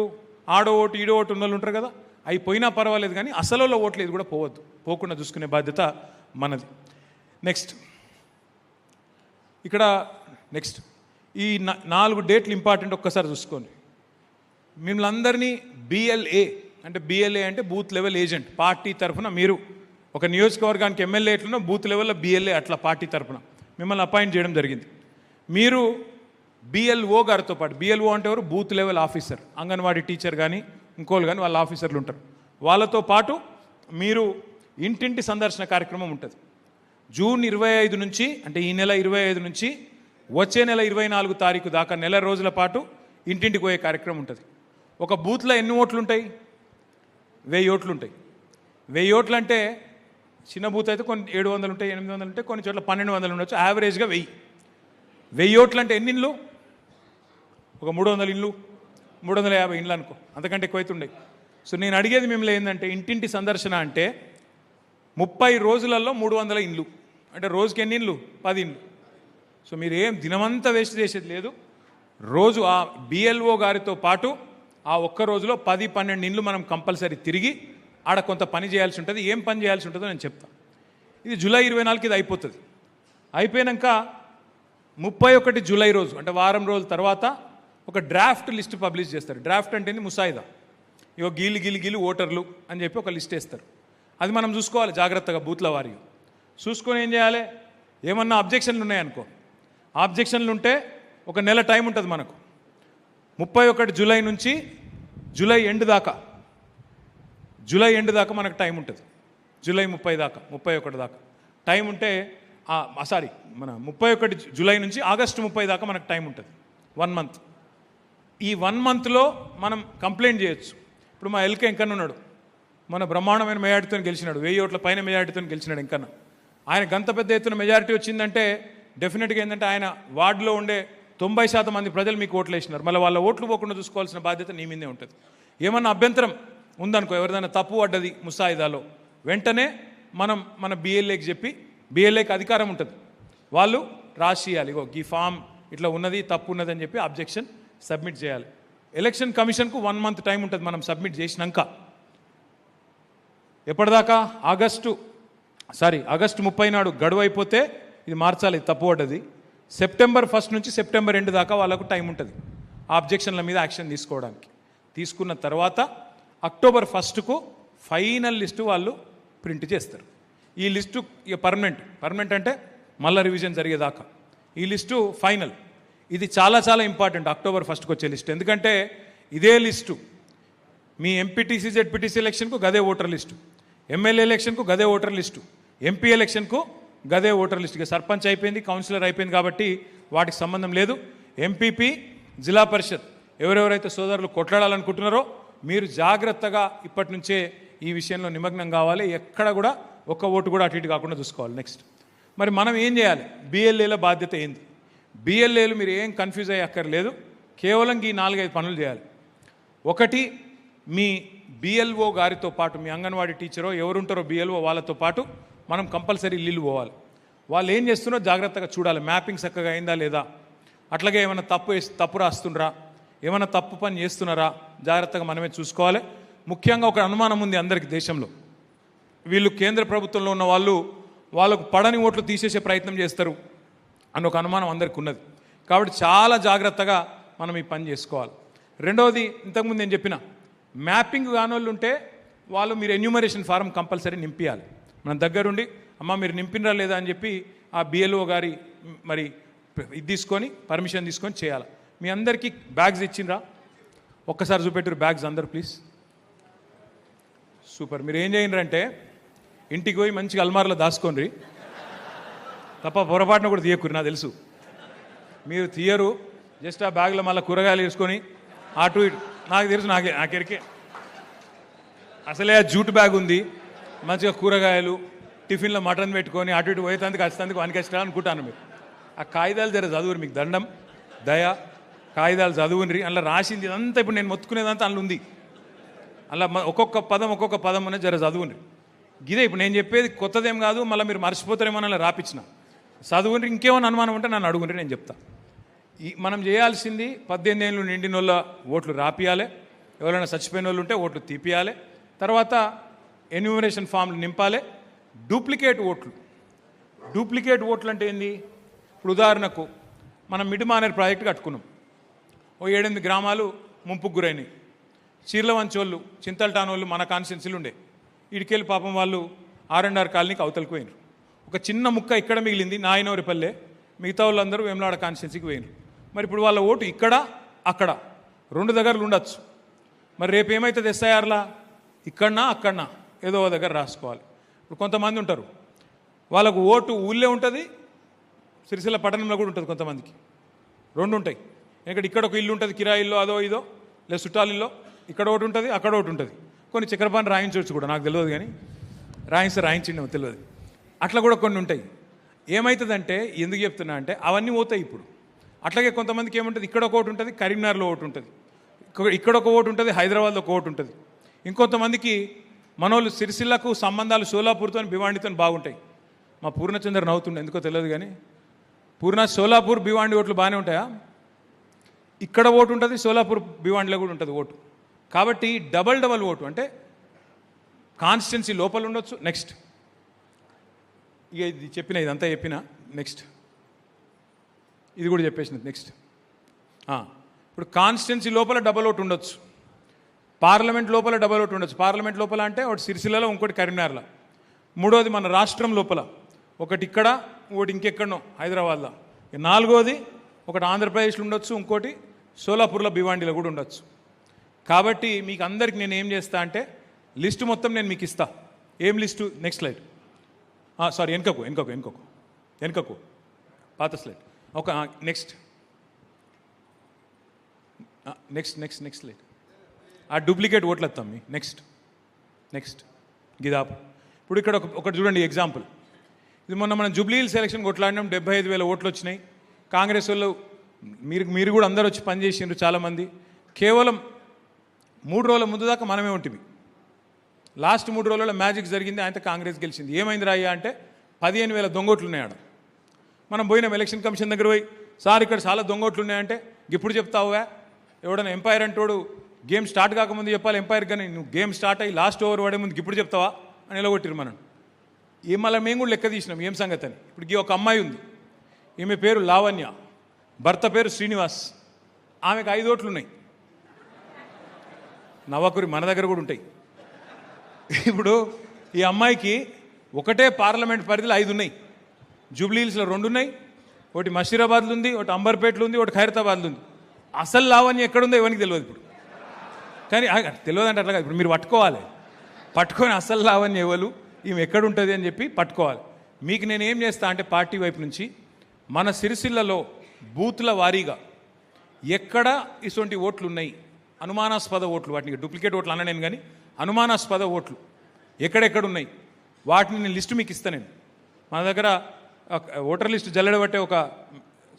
ఆడో ఓటు ఈడో ఓటు ఉన్న వాళ్ళు ఉంటారు కదా, అవి పోయినా పర్వాలేదు, కానీ అసలు ఓట్లు ఇది కూడా పోవద్దు, పోకుండా చూసుకునే బాధ్యత మనది. నెక్స్ట్ ఈ 4 డేట్లు ఇంపార్టెంట్, ఒక్కసారి చూసుకోండి. మిమ్మల్ని అందరినీ BLA అంటే బూత్ లెవెల్ ఏజెంట్, పార్టీ తరఫున మీరు ఒక నియోజకవర్గానికి ఎమ్మెల్యే ఎట్లనో బూత్ లెవెల్లో BLA అట్లా పార్టీ తరఫున మిమ్మల్ని అపాయింట్ చేయడం జరిగింది. మీరు BLO గారితో పాటు, BLO అంటే ఎవరు, booth level officer, anganwadi teacher కానీ ఇంకోళ్ళు కానీ వాళ్ళ ఆఫీసర్లు ఉంటారు, వాళ్ళతో పాటు మీరు ఇంటింటి సందర్శన కార్యక్రమం ఉంటుంది. జూన్ 25 నుంచి, అంటే ఈ నెల 25 నుంచి వచ్చే నెల 24 తారీఖు దాకా నెల రోజుల పాటు ఇంటింటికి పోయే కార్యక్రమం ఉంటుంది. ఒక బూత్లో ఎన్ని ఓట్లు ఉంటాయి, 1000 ఓట్లు ఉంటాయి. 1000 ఓట్లు అంటే చిన్న బూత్ అయితే కొన్ని 700 ఉంటాయి, 800 ఉంటాయి, కొన్ని చోట్ల 1200 ఉండొచ్చు, యావరేజ్గా 1000 ఓట్లు అంటే ఎన్ని ఇళ్ళు? ఒక 300 ఇళ్ళు, 350 ఇండ్లు అనుకో, అంతకంటే ఎక్కువైతుండే. సో నేను అడిగేది మిమ్మల్ని ఏంటంటే, ఇంటింటి సందర్శన అంటే 30 రోజులలో 300 ఇండ్లు అంటే రోజుకి ఎన్ని ఇండ్లు? 10 ఇండ్లు. సో మీరు ఏం దినమంతా వేస్ట్ చేసేది లేదు. రోజు ఆ బిఎల్ఓ గారితో పాటు ఆ ఒక్క రోజులో 10-12 ఇండ్లు మనం కంపల్సరీ తిరిగి ఆడ కొంత పని చేయాల్సి ఉంటుంది. ఏం పని చేయాల్సి ఉంటుందో నేను చెప్తాను. ఇది జూలై 24కి ఇది అయిపోతుంది. అయిపోయాక 31 జూలై రోజు అంటే వారం రోజుల తర్వాత ఒక డ్రాఫ్ట్ లిస్ట్ పబ్లిష్ చేస్తారు. డ్రాఫ్ట్ అంటే ముసాయిదా, ఇగో గీలు ఓటర్లు అని చెప్పి ఒక లిస్ట్ వేస్తారు. అది మనం చూసుకోవాలి జాగ్రత్తగా, బూత్ల వారిగా చూసుకొని ఏం చేయాలి. ఏమన్నా అబ్జెక్షన్లు ఉన్నాయనుకో, ఆబ్జెక్షన్లు ఉంటే ఒక నెల టైం ఉంటుంది మనకు. 31 జూలై నుంచి జూలై ఎండ్ దాకా మనకు టైం ఉంటుంది. జూలై 30 దాకా, 31 దాకా టైం ఉంటే సారీ మన 31 జూలై నుంచి ఆగస్టు 30 దాకా మనకు టైం ఉంటుంది, 1 మంత్. ఈ 1 మంత్లో మనం కంప్లైంట్ చేయొచ్చు. ఇప్పుడు మా ఎల్కే ఎంకన్న ఉన్నాడు, మన బ్రహ్మాండమైన మెజార్టీతో గెలిచినాడు, 1000 ఓట్ల పైన మెజార్టీతో గెలిచినాడు ఎంకన్న. ఆయన గంత పెద్ద ఎత్తున మెజారిటీ వచ్చిందంటే డెఫినెట్గా ఏంటంటే ఆయన వార్డులో ఉండే 90% మంది ప్రజలు మీకు ఓట్లు వేసినారు. మళ్ళీ వాళ్ళ ఓట్లు పోకుండా చూసుకోవాల్సిన బాధ్యత నీ మీదే ఉంటుంది. ఏమన్నా అభ్యంతరం ఉందనుకో, ఎవరిదైనా తప్పు పడ్డది ముసాయిదాలో, వెంటనే మనం మన బిఎల్ఏకి చెప్పి, బిఎల్ఏకి అధికారం ఉంటుంది, వాళ్ళు రాసియాలి, ఇగో ఈ ఫామ్ ఇట్లా ఉన్నది, తప్పు ఉన్నది అని చెప్పి అబ్జెక్షన్ సబ్మిట్ చేయాలి. ఎలక్షన్ కమిషన్కు 1 మంత్ టైం ఉంటుంది మనం సబ్మిట్ చేసినాక. ఎప్పటిదాకా? ఆగస్టు 30 నాడు గడువు అయిపోతే ఇది మార్చాలి, తప్పు పడ్డది. సెప్టెంబర్ 1 నుంచి సెప్టెంబర్ 2 దాకా వాళ్ళకు టైం ఉంటుంది ఆ అబ్జెక్షన్ల మీద యాక్షన్ తీసుకోవడానికి. తీసుకున్న తర్వాత అక్టోబర్ 1కు ఫైనల్ లిస్టు వాళ్ళు ప్రింట్ చేస్తారు. ఈ లిస్టు ఇక పర్మనెంట్ అంటే మళ్ళీ రివిజన్ జరిగేదాకా ఈ లిస్టు ఫైనల్. ఇది చాలా ఇంపార్టెంట్ అక్టోబర్ 1కు వచ్చే లిస్టు. ఎందుకంటే ఇదే లిస్టు మీ ఎంపీటీసీ జెడ్పీటీసీ ఎలక్షన్కు గదే ఓటర్ లిస్టు, ఎమ్మెల్యే ఎలక్షన్కు గదే ఓటర్ లిస్టు, ఎంపీ ఎలక్షన్కు గదే ఓటర్ లిస్ట్. ఇక సర్పంచ్ అయిపోయింది, కౌన్సిలర్ అయిపోయింది కాబట్టి వాటికి సంబంధం లేదు. ఎంపీపీ, జిల్లా పరిషత్ ఎవరెవరైతే సోదరులు కొట్లాడాలనుకుంటున్నారో మీరు జాగ్రత్తగా ఇప్పటి నుంచే ఈ విషయంలో నిమగ్నం కావాలి. ఎక్కడ కూడా ఒక్క ఓటు కూడా అటు ఇటు కాకుండా చూసుకోవాలి. నెక్స్ట్ మరి మనం ఏం చేయాలి? బిఎల్ఏల బాధ్యత ఏంది? బిఎల్ఏలు మీరు ఏం కన్ఫ్యూజ్ అయ్యి అక్కర్లేదు, కేవలం ఈ 4-5 పనులు చేయాలి. ఒకటి, మీ బిఎల్ఓ గారితో పాటు మీ అంగన్వాడీ టీచరో ఎవరుంటారో బిఎల్ఓ వాళ్ళతో పాటు మనం కంపల్సరీ ఇల్లు పోవాలి. వాళ్ళు ఏం చేస్తున్నారో జాగ్రత్తగా చూడాలి, మ్యాపింగ్ చక్కగా అయిందా లేదా, అట్లాగే ఏమైనా తప్పు రాస్తుండ్రా, ఏమైనా తప్పు పని చేస్తున్నారా, జాగ్రత్తగా మనమే చూసుకోవాలి. ముఖ్యంగా ఒక అనుమానం ఉంది అందరికీ దేశంలో, వీళ్ళు కేంద్ర ప్రభుత్వంలో ఉన్న వాళ్ళకు పడని ఓట్లు తీసేసే ప్రయత్నం చేస్తారు అని ఒక అనుమానం అందరికీ ఉన్నది. కాబట్టి చాలా జాగ్రత్తగా మనం ఈ పని చేసుకోవాలి. రెండవది, ఇంతకుముందు నేను చెప్పిన మ్యాపింగ్ కానోళ్ళు ఉంటే వాళ్ళు మీరు ఎన్యూమరేషన్ ఫారం కంపల్సరీ నింపియాలి. మన దగ్గరుండి అమ్మ మీరు నింపినరా లేదా అని చెప్పి ఆ బిఎల్ఓ గారి మరి ఇది తీసుకొని పర్మిషన్ తీసుకొని చేయాలి. మీ అందరికీ బ్యాగ్స్ ఇచ్చిండ్రా? ఒక్కసారి చూపెట్టారు బ్యాగ్స్ అందరు ప్లీజ్. సూపర్. మీరు ఏం చేయండి ఇంటికి పోయి మంచిగా అల్మార్లో దాచుకోండి, తప్ప పొరపాటున కూడా తీయకూరి. నాకు తెలుసు మీరు తీయరు, జస్ట్ ఆ బ్యాగ్లో మళ్ళీ కూరగాయలు వేసుకొని అటు ఇటు. నాకు తెలుసు, నాకెరికే అసలే ఆ జూట్ బ్యాగ్ ఉంది, మంచిగా కూరగాయలు టిఫిన్లో మటన్ పెట్టుకొని అటు ఇటు పోయేందుకు వచ్చేందుకు వనికేస్తా అనుకుంటాను. మీరు ఆ కాగితాలు జర చదువురు, మీకు దండం దయ, కాగితాలు చదువుని అందులో రాసింది ఇదంతా ఇప్పుడు నేను మొత్తుకునేదంతా అందులో ఉంది. అలా ఒక్కొక్క పదం అనేది జర చదువుని. ఇదే ఇప్పుడు నేను చెప్పేది కొత్తదేం కాదు, మళ్ళీ మీరు మర్చిపోతారేమో అలా రాపించిన చదువుని. ఇంకేమైనా అనుమానం ఉంటే నన్ను అడుగుంటే నేను చెప్తా. మనం చేయాల్సింది 18 ఏళ్ళు నిండిన వాళ్ళ ఓట్లు రాపియాలి, ఎవరైనా చచ్చిపోయిన వాళ్ళు ఉంటే ఓట్లు తీపియాలి, తర్వాత ఎన్యూమరేషన్ ఫామ్లు నింపాలి. డూప్లికేట్ ఓట్లు అంటే ఏంది? ఇప్పుడు ఉదాహరణకు మనం మిడిమానేర్ ప్రాజెక్టు కట్టుకున్నాం, ఓ 7-8 గ్రామాలు ముంపుకు గురైనాయి. చీర్లవంచోళ్ళు, చింతల్టాన్ వాళ్ళు మన కాన్స్టిట్యున్సీలు ఉండే, ఇడికెళ్ళి పాపం వాళ్ళు R&R కాలనీకి అవతలకు పోయినారు. ఒక చిన్న ముక్క ఇక్కడ మిగిలింది నాయనవరిపల్లె, మిగతా వాళ్ళందరూ వేములాడ కాన్స్టిట్యున్సీకి పోయినారు. మరి ఇప్పుడు వాళ్ళ ఓటు ఇక్కడ అక్కడ 2 దగ్గరలు ఉండొచ్చు. మరి రేపు ఏమవుతుంది? ఎస్ఐఆర్లా ఇక్కడనా అక్కడనా ఏదో దగ్గర రాసుకోవాలి. ఇప్పుడు కొంతమంది ఉంటారు వాళ్ళకు ఓటు ఊళ్ళే ఉంటుంది, సిరిసిల్ల పట్టణంలో కూడా ఉంటుంది, కొంతమందికి 2 ఉంటాయి. ఎందుకంటే ఇక్కడ ఒక ఇల్లు ఉంటుంది కిరాయి ఇల్లు, అదో ఇదో, లేదా చుట్టాలిల్లో, ఇక్కడ ఒకటి ఉంటుంది అక్కడ ఒకటి ఉంటుంది. కొన్ని చక్రపాణి రాయించవచ్చు కూడా, నాకు తెలియదు. కానీ రాయించిండేమో తెలియదు. అట్లా కూడా కొన్ని ఉంటాయి. ఏమవుతుందంటే ఎందుకు చెప్తున్నా అంటే అవన్నీ పోతాయి ఇప్పుడు. అట్లాగే కొంతమందికి ఏముంటుంది, ఇక్కడ ఒక ఓటు ఉంటుంది, కరీంనగర్లో ఓటు ఉంటుంది, ఇక్కడ ఒక ఓటు ఉంటుంది, హైదరాబాద్లో ఒక ఓటు ఉంటుంది. ఇంకొంతమందికి మనోళ్ళు సిరిసిల్లకు సంబంధాలు షోలాపూర్తో భివాండితో బాగుంటాయి. మా పూర్ణచంద్ర నవ్వుతుండే, ఎందుకో తెలియదు కానీ షోలాపూర్ భివాండి ఓట్లు బాగానే ఉంటాయా? ఇక్కడ ఓటు ఉంటుంది, షోలాపూర్ భివాండిలో కూడా ఉంటుంది ఓటు. కాబట్టి డబల్ ఓటు అంటే కాన్స్టిట్యున్సీ లోపల ఉండొచ్చు. నెక్స్ట్ ఇక ఇది చెప్పిన, ఇదంతా చెప్పిన. నెక్స్ట్ ఇది కూడా చెప్పేసిన. నెక్స్ట్ ఇప్పుడు కాన్స్టిట్యున్సీ లోపల డబల్ ఓటు ఉండొచ్చు, పార్లమెంట్ లోపల డబల్ ఓటు ఉండొచ్చు. పార్లమెంట్ లోపల అంటే ఒకటి సిరిసిల్లలో, ఇంకోటి కరీంనగర్లో, మూడోది మన రాష్ట్రం లోపల, ఒకటి ఇక్కడ, ఒకటి ఇంకెక్కడనో హైదరాబాద్లో, నాలుగోది ఒకటి ఆంధ్రప్రదేశ్లో ఉండొచ్చు, ఇంకోటి షోలాపూర్లో భివాండిలో కూడా ఉండొచ్చు. కాబట్టి మీకు అందరికి నేను ఏం చేస్తా అంటే లిస్టు మొత్తం నేను మీకు ఇస్తా. ఏం లిస్టు? Next slide. సారీ, వెనుకకు పాత స్లైడ్. ఒక నెక్స్ట్ స్లైడ్. ఆ డూప్లికేట్ ఓట్లు వస్తాం మీ. నెక్స్ట్ గిదాపు. ఇప్పుడు ఇక్కడ ఒకటి చూడండి ఎగ్జాంపుల్. ఇది మొన్న మనం జూబ్లీ హిల్స్ ఎలక్షన్ కొట్లాడినాం, 75,000 ఓట్లు వచ్చినాయి. కాంగ్రెస్ వాళ్ళు మీరు కూడా అందరూ వచ్చి పనిచేసిండ్రు చాలామంది. కేవలం 3 రోజుల ముందు దాకా మనమే ఉంటుంది. లాస్ట్ 3 రోజుల్లో మ్యాజిక్ జరిగింది, ఆయనతో కాంగ్రెస్ గెలిచింది. ఏమైంది రాయ్యా అంటే 15,000 దొంగోట్లు ఉన్నాయాడ. మనం పోయినాం ఎలక్షన్ కమిషన్ దగ్గర పోయి, సార్ ఇక్కడ చాలా దొంగోట్లు ఉన్నాయంటే, ఇప్పుడు చెప్తావుగా ఎవడన్నా ఎంపైర్ అంటోడు గేమ్ స్టార్ట్ కాకముందు చెప్పాలి ఎంపైర్, కానీ నువ్వు గేమ్ స్టార్ట్ అయ్యి లాస్ట్ ఓవర్ పడే ముందు ఇప్పుడు చెప్తావా అని ఎలగొట్టిరు మనం. మళ్ళీ మేము కూడా లెక్క తీసినాం ఏం సంగతి అని. ఇప్పుడు ఒక అమ్మాయి ఉంది, ఈమె పేరు లావణ్య, భర్త పేరు శ్రీనివాస్, ఆమెకు 5 ఓట్లు ఉన్నాయి. నవ్వకురి మన దగ్గర కూడా ఉంటాయి. ఇప్పుడు ఈ అమ్మాయికి ఒకటే పార్లమెంట్ పరిధిలో 5 ఉన్నాయి. జూబ్లీ హిల్స్లో 2 ఉన్నాయి, ఒకటి మషీరాబాద్లో ఉంది, ఒకటి అంబర్పేటలో ఉంది, ఒకటి ఖైరతాబాద్లో ఉంది. అసలు లావణ్య ఎక్కడుందో ఎవరికి తెలియదు ఇప్పుడు. కానీ తెలియదు అంటే అట్లా కాదు, ఇప్పుడు మీరు పట్టుకొని అసలు లావణ్య ఎవరు, ఈమె ఎక్కడుంటుంది అని చెప్పి పట్టుకోవాలి. మీకు నేను ఏం చేస్తా అంటే పార్టీ వైపు నుంచి మన సిరిసిల్లలో బూత్ల వారీగా ఎక్కడ ఇటువంటి ఓట్లు ఉన్నాయి, అనుమానాస్పద ఓట్లు, వాటిని డూప్లికేట్ ఓట్లు అన్న నేను, కానీ అనుమానాస్పద ఓట్లు ఎక్కడెక్కడ ఉన్నాయి వాటిని నేను లిస్టు మీకు ఇస్తాను. నేను మన దగ్గర ఓటర్ లిస్టు జల్లెడబట్టే ఒక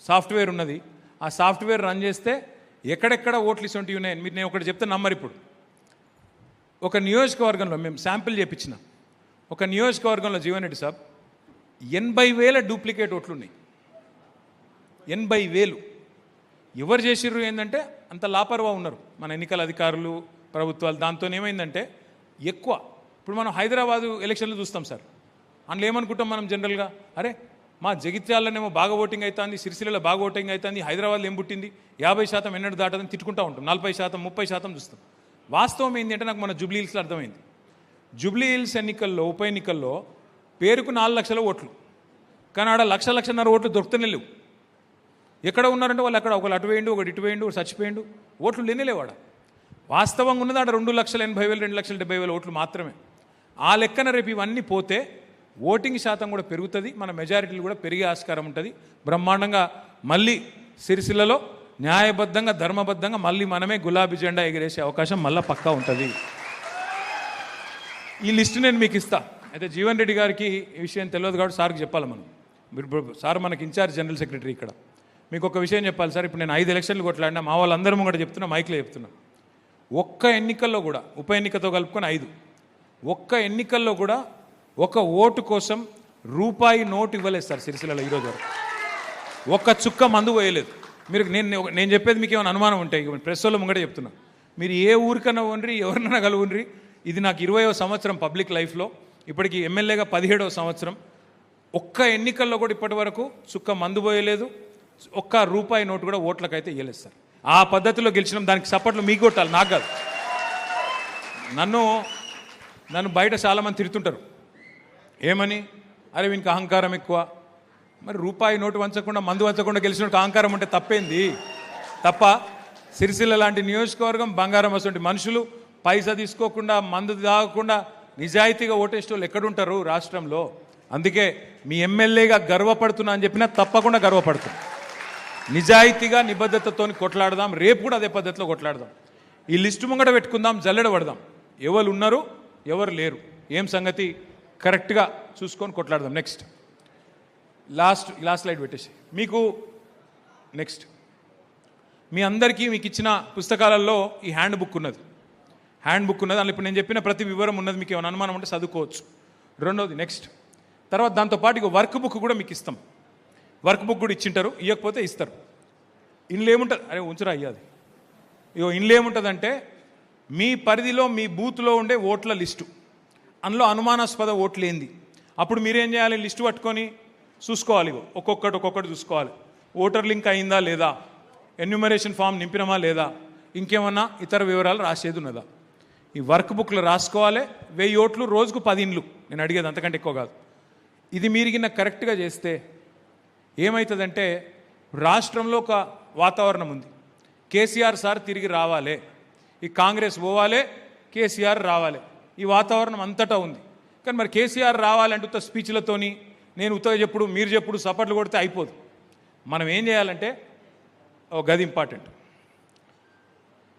సాఫ్ట్వేర్ ఉన్నది. ఆ సాఫ్ట్వేర్ రన్ చేస్తే ఎక్కడెక్కడ ఓట్లు ఇటువంటివి ఉన్నాయని మీరు నేను ఒకటి చెప్తే నమ్మరు. ఇప్పుడు ఒక నియోజకవర్గంలో మేము శాంపిల్ చేయించిన ఒక నియోజకవర్గంలో జీవన్ రెడ్డి సాబ్ 80,000 డూప్లికేట్ ఓట్లు ఉన్నాయి. 80,000 ఎవరు చేసిర్రు ఏంటంటే అంత లాపర్వా ఉన్నారు మన ఎన్నికల అధికారులు, ప్రభుత్వాలు. దాంతో ఏమైందంటే ఎక్కువ. ఇప్పుడు మనం హైదరాబాదు ఎలక్షన్లు చూస్తాం సార్, అందులో ఏమనుకుంటాం మనం జనరల్గా, అరే మా జగిత్యాలనేమో బాగా ఓటింగ్ అవుతుంది, సిరిసిల్లలో బాగా ఓటింగ్ అవుతుంది, హైదరాబాద్లో ఏం పుట్టింది 50% ఎన్నడూ దాటదని తిట్టుకుంటూ ఉంటాం. 40%, 30% చూస్తాం. వాస్తవం ఏంటి అంటే నాకు మన జూబ్లీ హిల్స్లో అర్థమైంది. జూబ్లీ హిల్స్ ఎన్నికల్లో, ఉప ఎన్నికల్లో పేరుకు 4 లక్షల ఓట్లు, కానీ ఆడ 1,00,000-1,50,000 ఓట్లు దొరుకుతూనే లేవు. ఎక్కడ ఉన్నారంటే వాళ్ళు అక్కడ ఒకళ్ళు అటు వేయండు, ఒకటి ఇటు వేయండు, ఒకటి చచ్చిపోయిండు, ఓట్లు లేనిలేవాడ. వాస్తవంగా ఉన్నది ఆడ 2,80,000, 2,70,000 ఓట్లు మాత్రమే. ఆ లెక్కన రేపు ఇవన్నీ పోతే ఓటింగ్ శాతం కూడా పెరుగుతుంది, మన మెజారిటీలు కూడా పెరిగే ఆస్కారం ఉంటుంది. బ్రహ్మాండంగా మళ్ళీ సిరిసిల్లలో న్యాయబద్ధంగా, ధర్మబద్ధంగా మళ్ళీ మనమే గులాబీ జెండా ఎగిరేసే అవకాశం మళ్ళీ పక్కా ఉంటుంది. ఈ లిస్టు నేను మీకు ఇస్తా. అయితే జీవన్ రెడ్డి గారికి ఈ విషయం తెలియదు కాబట్టి సార్కి చెప్పాలి మనం. సార్ మనకి ఇన్ఛార్జ్ జనరల్ సెక్రటరీ ఇక్కడ. మీకు ఒక విషయం చెప్పాలి సార్. ఇప్పుడు నేను 5 ఎలక్షన్లు కొట్లాడినా, మా వాళ్ళందరూ ముంగట చెప్తున్నా, మైక్లో చెప్తున్నా. ఒక్క ఎన్నికల్లో కూడా, ఉప ఎన్నికతో కలుపుకొని 5, ఒక్క ఎన్నికల్లో కూడా ఒక ఓటు కోసం రూపాయి నోటు ఇవ్వలేదు సార్ సిరిసిల్లలో ఈరోజు వరకు. ఒక్క చుక్క మందు పోయలేదు. మీరు నేను చెప్పేది మీకు ఏమైనా అనుమానం ఉంటాయి, ప్రెస్ వాళ్ళు ముంగట చెప్తున్నా. మీరు ఏ ఊరికన్నా ఉండ్రి, ఎవరినైనా కలువుండ్రి. ఇది నాకు 20వ సంవత్సరం పబ్లిక్ లైఫ్లో, ఇప్పటికి ఎమ్మెల్యేగా 17వ సంవత్సరం. ఒక్క ఎన్నికల్లో కూడా ఇప్పటి వరకు చుక్క మందు పోయలేదు, ఒక్క రూపాయి నోటు కూడా ఓట్లకైతే ఇవ్వలేదు సార్. ఆ పద్ధతిలో గెలిచినాం. దానికి సపోర్ట్లు మీకు కొట్టాలి, నాకు కాదు. నన్ను బయట చాలామంది తిడుతుంటారు, ఏమని, అరే వీనికి అహంకారం ఎక్కువ. మరి రూపాయి నోటు వంచకుండా, మందు వంచకుండా గెలిచినట్టు అహంకారం ఉంటే తప్పేంది? తప్ప సిరిసిల్ల లాంటి నియోజకవర్గం, బంగారం అటువంటి మనుషులు పైసా తీసుకోకుండా, మందు తాగకుండా నిజాయితీగా ఓటేసే వాళ్ళు ఎక్కడుంటారు రాష్ట్రంలో? అందుకే మీ ఎమ్మెల్యేగా గర్వపడుతున్నా అని చెప్పినా తప్పకుండా గర్వపడుతున్నా. నిజాయితీగా, నిబద్ధతతో కొట్లాడదాం. రేపు కూడా అదే పద్ధతిలో కొట్లాడదాం. ఈ లిస్టు ముంగడ పెట్టుకుందాం, జల్లెడ పడదాం. ఎవరు ఉన్నారు, ఎవరు లేరు, ఏం సంగతి, కరెక్ట్గా చూసుకొని కొట్లాడదాం. నెక్స్ట్ లాస్ట్ స్లైడ్ పెట్టేసి మీకు నెక్స్ట్ మీ అందరికీ మీకు ఇచ్చిన పుస్తకాలలో ఈ హ్యాండ్ బుక్ ఉన్నది. అందులో ఇప్పుడు నేను చెప్పిన ప్రతి వివరం ఉన్నది. మీకు ఏమైనా అనుమానం ఉంటే చదువుకోవచ్చు. రెండోది నెక్స్ట్ తర్వాత దాంతోపాటు ఇక వర్క్ బుక్ కూడా మీకు ఇస్తాం. వర్క్ బుక్ కూడా ఇచ్చింటారు, ఇవ్వకపోతే ఇస్తారు. ఇందులో ఏముంటుంది, అరే ఉంచురా అయ్యాది. ఇందులో ఏముంటుందంటే మీ పరిధిలో మీ బూత్లో ఉండే ఓట్ల లిస్టు, అందులో అనుమానాస్పద ఓట్లు ఏంది. అప్పుడు మీరేం చేయాలి, లిస్టు పట్టుకొని చూసుకోవాలి. ఒక్కొక్కటి చూసుకోవాలి. ఓటర్ లింక్ అయిందా లేదా, ఎన్యూమరేషన్ ఫామ్ నింపినమా లేదా, ఇంకేమన్నా ఇతర వివరాలు రాసేది ఉన్నదా. ఈ వర్క్ బుక్లో రాసుకోవాలి. 1000 ఓట్లు రోజుకు 10 ఇండ్లు. నేను అడిగేది అంతకంటే ఎక్కువ కాదు. ఇది మీరిగిన కరెక్ట్గా చేస్తే ఏమవుతుందంటే రాష్ట్రంలో ఒక వాతావరణం ఉంది. కేసీఆర్ సార్ తిరిగి రావాలి, ఈ కాంగ్రెస్ పోవాలి, కేసీఆర్ రావాలి, ఈ వాతావరణం అంతటా ఉంది. కానీ మరి కేసీఆర్ రావాలంటే ఉత్త స్పీచ్లతోని నేను ఉత్తగా చెప్పుడు మీరు చెప్పుడు సపోర్ట్లు కొడితే అయిపోదు. మనం ఏం చేయాలంటే గది ఇంపార్టెంట్.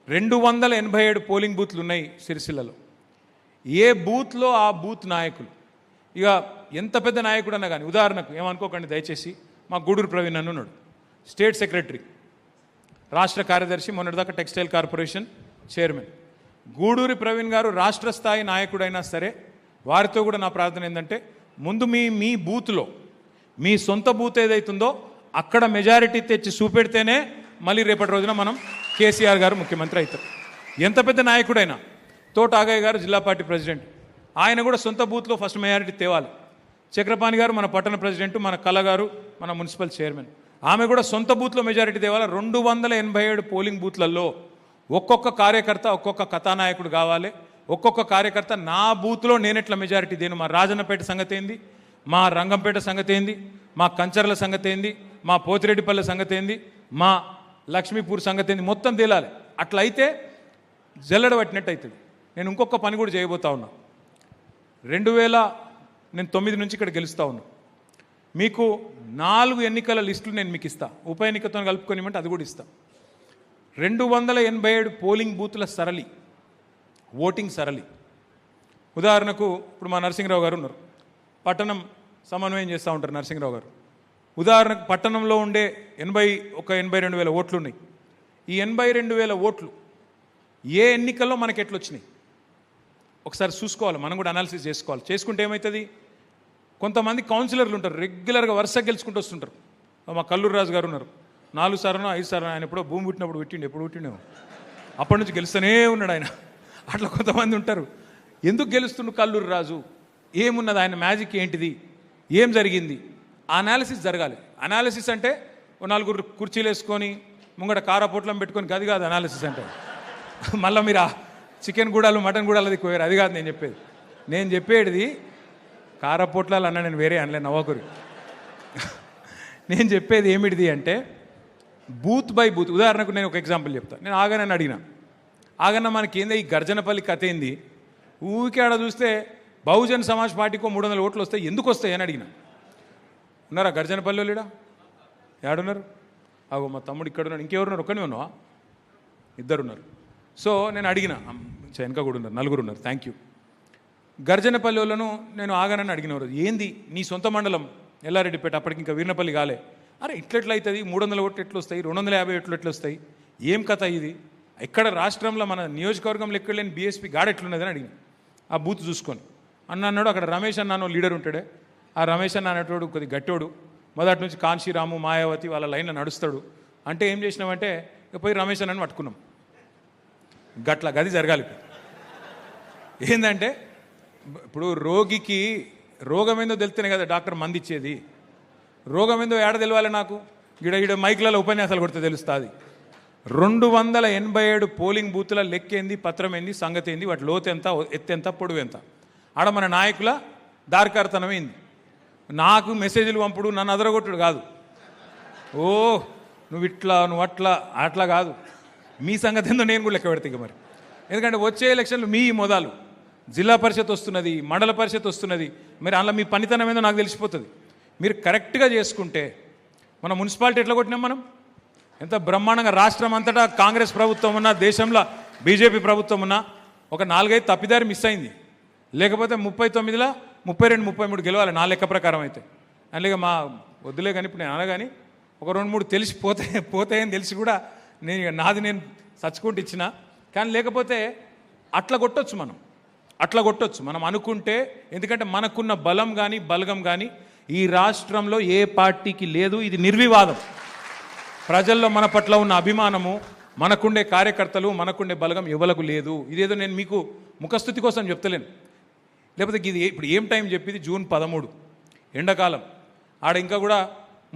287 పోలింగ్ బూత్లు ఉన్నాయి సిరిసిల్లలో. ఏ బూత్లో ఆ బూత్ నాయకులు, ఇక ఎంత పెద్ద నాయకుడు అన్నా కానీ, ఉదాహరణకు ఏమనుకోకండి దయచేసి, మా గూడూరు ప్రవీణ్ అన్న ఉన్నాడు, స్టేట్ సెక్రటరీ, రాష్ట్ర కార్యదర్శి, మొన్నటిదాకా textile corporation chairman. Guduri Praveen గారు రాష్ట్ర స్థాయి నాయకుడైనా సరే వారితో కూడా నా ప్రార్థన ఏంటంటే ముందు మీ బూత్లో మీ సొంత బూత్ ఏదైతుందో అక్కడ మెజారిటీ తెచ్చి చూపెడితేనే మళ్ళీ రేపటి రోజున మనం కేసీఆర్ గారు ముఖ్యమంత్రి అవుతారు. ఎంత పెద్ద నాయకుడైనా, తోట ఆగయ్య గారు జిల్లా పార్టీ ప్రెసిడెంట్, ఆయన కూడా సొంత బూత్లో ఫస్ట్ మెజారిటీ తేవాలి. చక్రపాణి గారు మన పట్టణ ప్రెసిడెంట్, మన కళ గారు మన మున్సిపల్ చైర్మన్, ఆమె కూడా సొంత బూత్లో మెజారిటీ తేవాలి. 287 పోలింగ్ బూత్లలో ఒక్కొక్క కార్యకర్త ఒక్కొక్క కథానాయకుడు కావాలి. ఒక్కొక్క కార్యకర్త నా బూత్లో నేనెట్లా మెజారిటీ దేను, మా రాజన్నపేట సంగతి ఏంది, మా రంగంపేట సంగతి ఏంది, మా కంచర్ల సంగతి ఏంది, మా పోతిరెడ్డిపల్లె సంగతి ఏంది, మా లక్ష్మీపూర్ సంగతి ఏంది, మొత్తం తేలాలి. అట్లయితే జల్లెడ పట్టినట్టు అవుతుంది. నేను ఇంకొక పని కూడా చేయబోతా ఉన్నా. 2009 నుంచి ఇక్కడ గెలుస్తూ ఉన్నా. మీకు 4 ఎన్నికల లిస్టులు నేను మీకు ఇస్తా, ఉప ఎన్నికతో కలుపుకొనిమంటే అది కూడా ఇస్తా. 287 పోలింగ్ బూత్ల సరళి, ఓటింగ్ సరళి. ఉదాహరణకు ఇప్పుడు మా నరసింహరావు గారు ఉన్నారు, పట్టణం సమన్వయం చేస్తూ ఉంటారు నరసింహరావు గారు. ఉదాహరణకు పట్టణంలో ఉండే 82,000 ఓట్లు ఉన్నాయి. ఈ 82,000 ఓట్లు ఏ ఎన్నికల్లో మనకి ఎట్లొచ్చినాయి ఒకసారి చూసుకోవాలి. మనం కూడా అనాలిసిస్ చేసుకోవాలి. చేసుకుంటే ఏమవుతుంది, కొంతమంది కౌన్సిలర్లు ఉంటారు, రెగ్యులర్గా వరుసగా గెలుచుకుంటూ వస్తుంటారు. మా కల్లూరు రాజు గారు ఉన్నారు, 4 సార్లు 5 సార్లు, ఆయన ఎప్పుడో భూమి పుట్టినప్పుడు పెట్టిండు, ఎప్పుడు పుట్టిండేమో అప్పటి నుంచి గెలుస్తూనే ఉన్నాడు ఆయన. అట్లా కొంతమంది ఉంటారు. ఎందుకు గెలుస్తుండు కల్లూరు రాజు, ఏమున్నది, ఆయన మ్యాజిక్ ఏంటిది, ఏం జరిగింది, అనాలిసిస్ జరగాలి. అనాలిసిస్ అంటే 4 కుర్చీలు వేసుకొని ముంగట కారపొట్లం పెట్టుకొని గది కాదు అనాలిసిస్ అంటే. మళ్ళీ మీరు ఆ చికెన్ గూడాలు మటన్ గూడాలు అది కోయారు, అది కాదు నేను చెప్పేది. నేను చెప్పేది కారపొట్లాలు అన్న, నేను వేరే అనలే నవ్వకూరి. నేను చెప్పేది ఏమిటిది అంటే బూత్ బై బూత్. ఉదాహరణకు నేను ఒక ఎగ్జాంపుల్ చెప్తాను. నేను ఆగనని అడిగిన, ఆగన్న మనకి ఏంది ఈ గర్జనపల్లి కథ ఏంది, ఊరికే ఆడ చూస్తే బహుజన్ సమాజ్ పార్టీకో 300 ఓట్లు వస్తాయి, ఎందుకు వస్తాయి అని అడిగిన. ఉన్నారా గర్జనపల్లి లేడా, ఏడున్నారు? అగో మా తమ్ముడు ఇక్కడ ఉన్నాడు, ఇంకెవరున్నారు, ఒక్కనే ఉన్నావా, 2 ఉన్నారు. సో నేను అడిగిన, వెనక కూడా ఉన్నారు, 4 ఉన్నారు, థ్యాంక్ యూ. గర్జనపల్లి వాళ్ళను నేను ఆగనని అడిగినవారు, ఏంది నీ సొంత మండలం ఎల్లారెడ్డిపేట, అప్పటికి ఇంకా వీర్నపల్లి కాలే, అరే ఇట్లెట్లయితుంది, 300 ఓట్లు ఎట్లు వస్తాయి, 250 ఓట్లు ఎట్లు వస్తాయి, ఏం కథ ఇది, ఎక్కడ రాష్ట్రంలో మన నియోజకవర్గంలో ఎక్కడ లేని బీఎస్పీ గాడ ఎట్లున్నదని అడిగిన. ఆ బూత్ చూసుకొని అన్నాడు, అక్కడ రమేష్ అన్న లీడర్ ఉంటాడే, ఆ రమేష్ అన్న అనేటోడు కొద్ది గట్టోడు, మొదటి నుంచి కాంశీరాము మాయావతి వాళ్ళ లైన్లో నడుస్తాడు. అంటే ఏం చేసినామంటే ఇక పోయి రమేష్ అన్నని పట్టుకున్నాం. గట్ల గది జరగాలి. ఏంటంటే ఇప్పుడు రోగికి రోగం ఏందో తెలిస్తేనే కదా డాక్టర్ మంది ఇచ్చేది. రోగం ఏందో ఏడ తెలియాలి నాకు, ఈడ మైక్లలో ఉపన్యాసాలు కొడితే తెలుస్తుంది. 287 పోలింగ్ బూత్ల లెక్కేంది, పత్రం ఏంది, సంగతి ఏంది, వాటి లోతు ఎంత, ఎత్తెంత, పొడవు ఎంత, ఆడ మన నాయకుల దారికారతనం ఏంది. నాకు మెసేజ్లు పంపుడు, నన్ను అదరగొట్టుడు కాదు, ఓ నువ్వు ఇట్లా నువ్వు అట్లా కాదు, మీ సంగతి ఏందో నేను కూడా లెక్క పెడతా మరి. ఎందుకంటే వచ్చే ఎలక్షన్లు మీ మొదలు జిల్లా పరిషత్ వస్తున్నది, మండల పరిషత్ వస్తున్నది, మరి అందులో మీ పనితనం ఏందో నాకు తెలిసిపోతుంది. మీరు కరెక్ట్గా చేసుకుంటే మన మున్సిపాలిటీ ఎట్లా కొట్టినాం మనం, ఎంత బ్రహ్మాండంగా రాష్ట్రం అంతటా కాంగ్రెస్ ప్రభుత్వం ఉన్నా, దేశంలో బీజేపీ ప్రభుత్వం ఉన్నా, ఒక 4-5 తప్పిదారి మిస్ అయింది. లేకపోతే 39లో 32, 33 గెలవాలి నా లెక్క ప్రకారం అయితే. అందులో మా వద్దులే కానీ ఇప్పుడు నేను అనగాని ఒక 2-3 పోతాయని తెలిసి కూడా నాది నేను చచ్చుకుంటూ ఇచ్చిన. కానీ లేకపోతే అట్లా కొట్టొచ్చు మనం అనుకుంటే. ఎందుకంటే మనకున్న బలం కానీ బలగం కానీ ఈ రాష్ట్రంలో ఏ పార్టీకి లేదు. ఇది నిర్వివాదం. ప్రజల్లో మన పట్ల ఉన్న అభిమానము, మనకుండే కార్యకర్తలు, మనకుండే బలగం ఎవలకు లేదు. ఇదేదో నేను మీకు ముఖస్థుతి కోసం చెప్తలేను. లేకపోతే ఇది ఇప్పుడు ఏం టైం చెప్పింది? జూన్ 13 ఎండాకాలం. ఆడ ఇంకా కూడా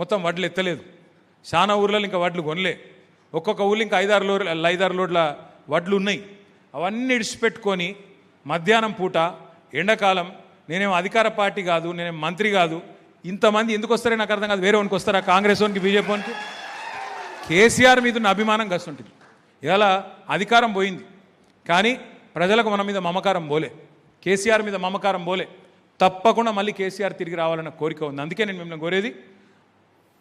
మొత్తం వడ్లు ఎత్తలేదు. చాలా ఊర్లలో ఇంకా వడ్లు కొనలే. ఒక్కొక్క ఊళ్ళో ఇంకా 5-6 లోడ్ల వడ్లు ఉన్నాయి. అవన్నీ ఇడిచిపెట్టుకొని మధ్యాహ్నం పూట ఎండాకాలం, నేనేం అధికార పార్టీ కాదు, నేనేం మంత్రి కాదు, ఇంతమంది ఎందుకు వస్తారో నాకు అర్థం కాదు. వేరే వానికి వస్తారా? కాంగ్రెస్ వానికి, బీజేపీ వానికి? కేసీఆర్ మీద ఉన్న అభిమానం గస్తుంటుంది. ఇలా అధికారం పోయింది కానీ ప్రజలకు మన మీద మమకారం పోలే, కేసీఆర్ మీద మమకారం పోలే. తప్పకుండా మళ్ళీ కేసీఆర్ తిరిగి రావాలన్న కోరిక ఉంది. అందుకే నేను మిమ్మల్ని కోరేది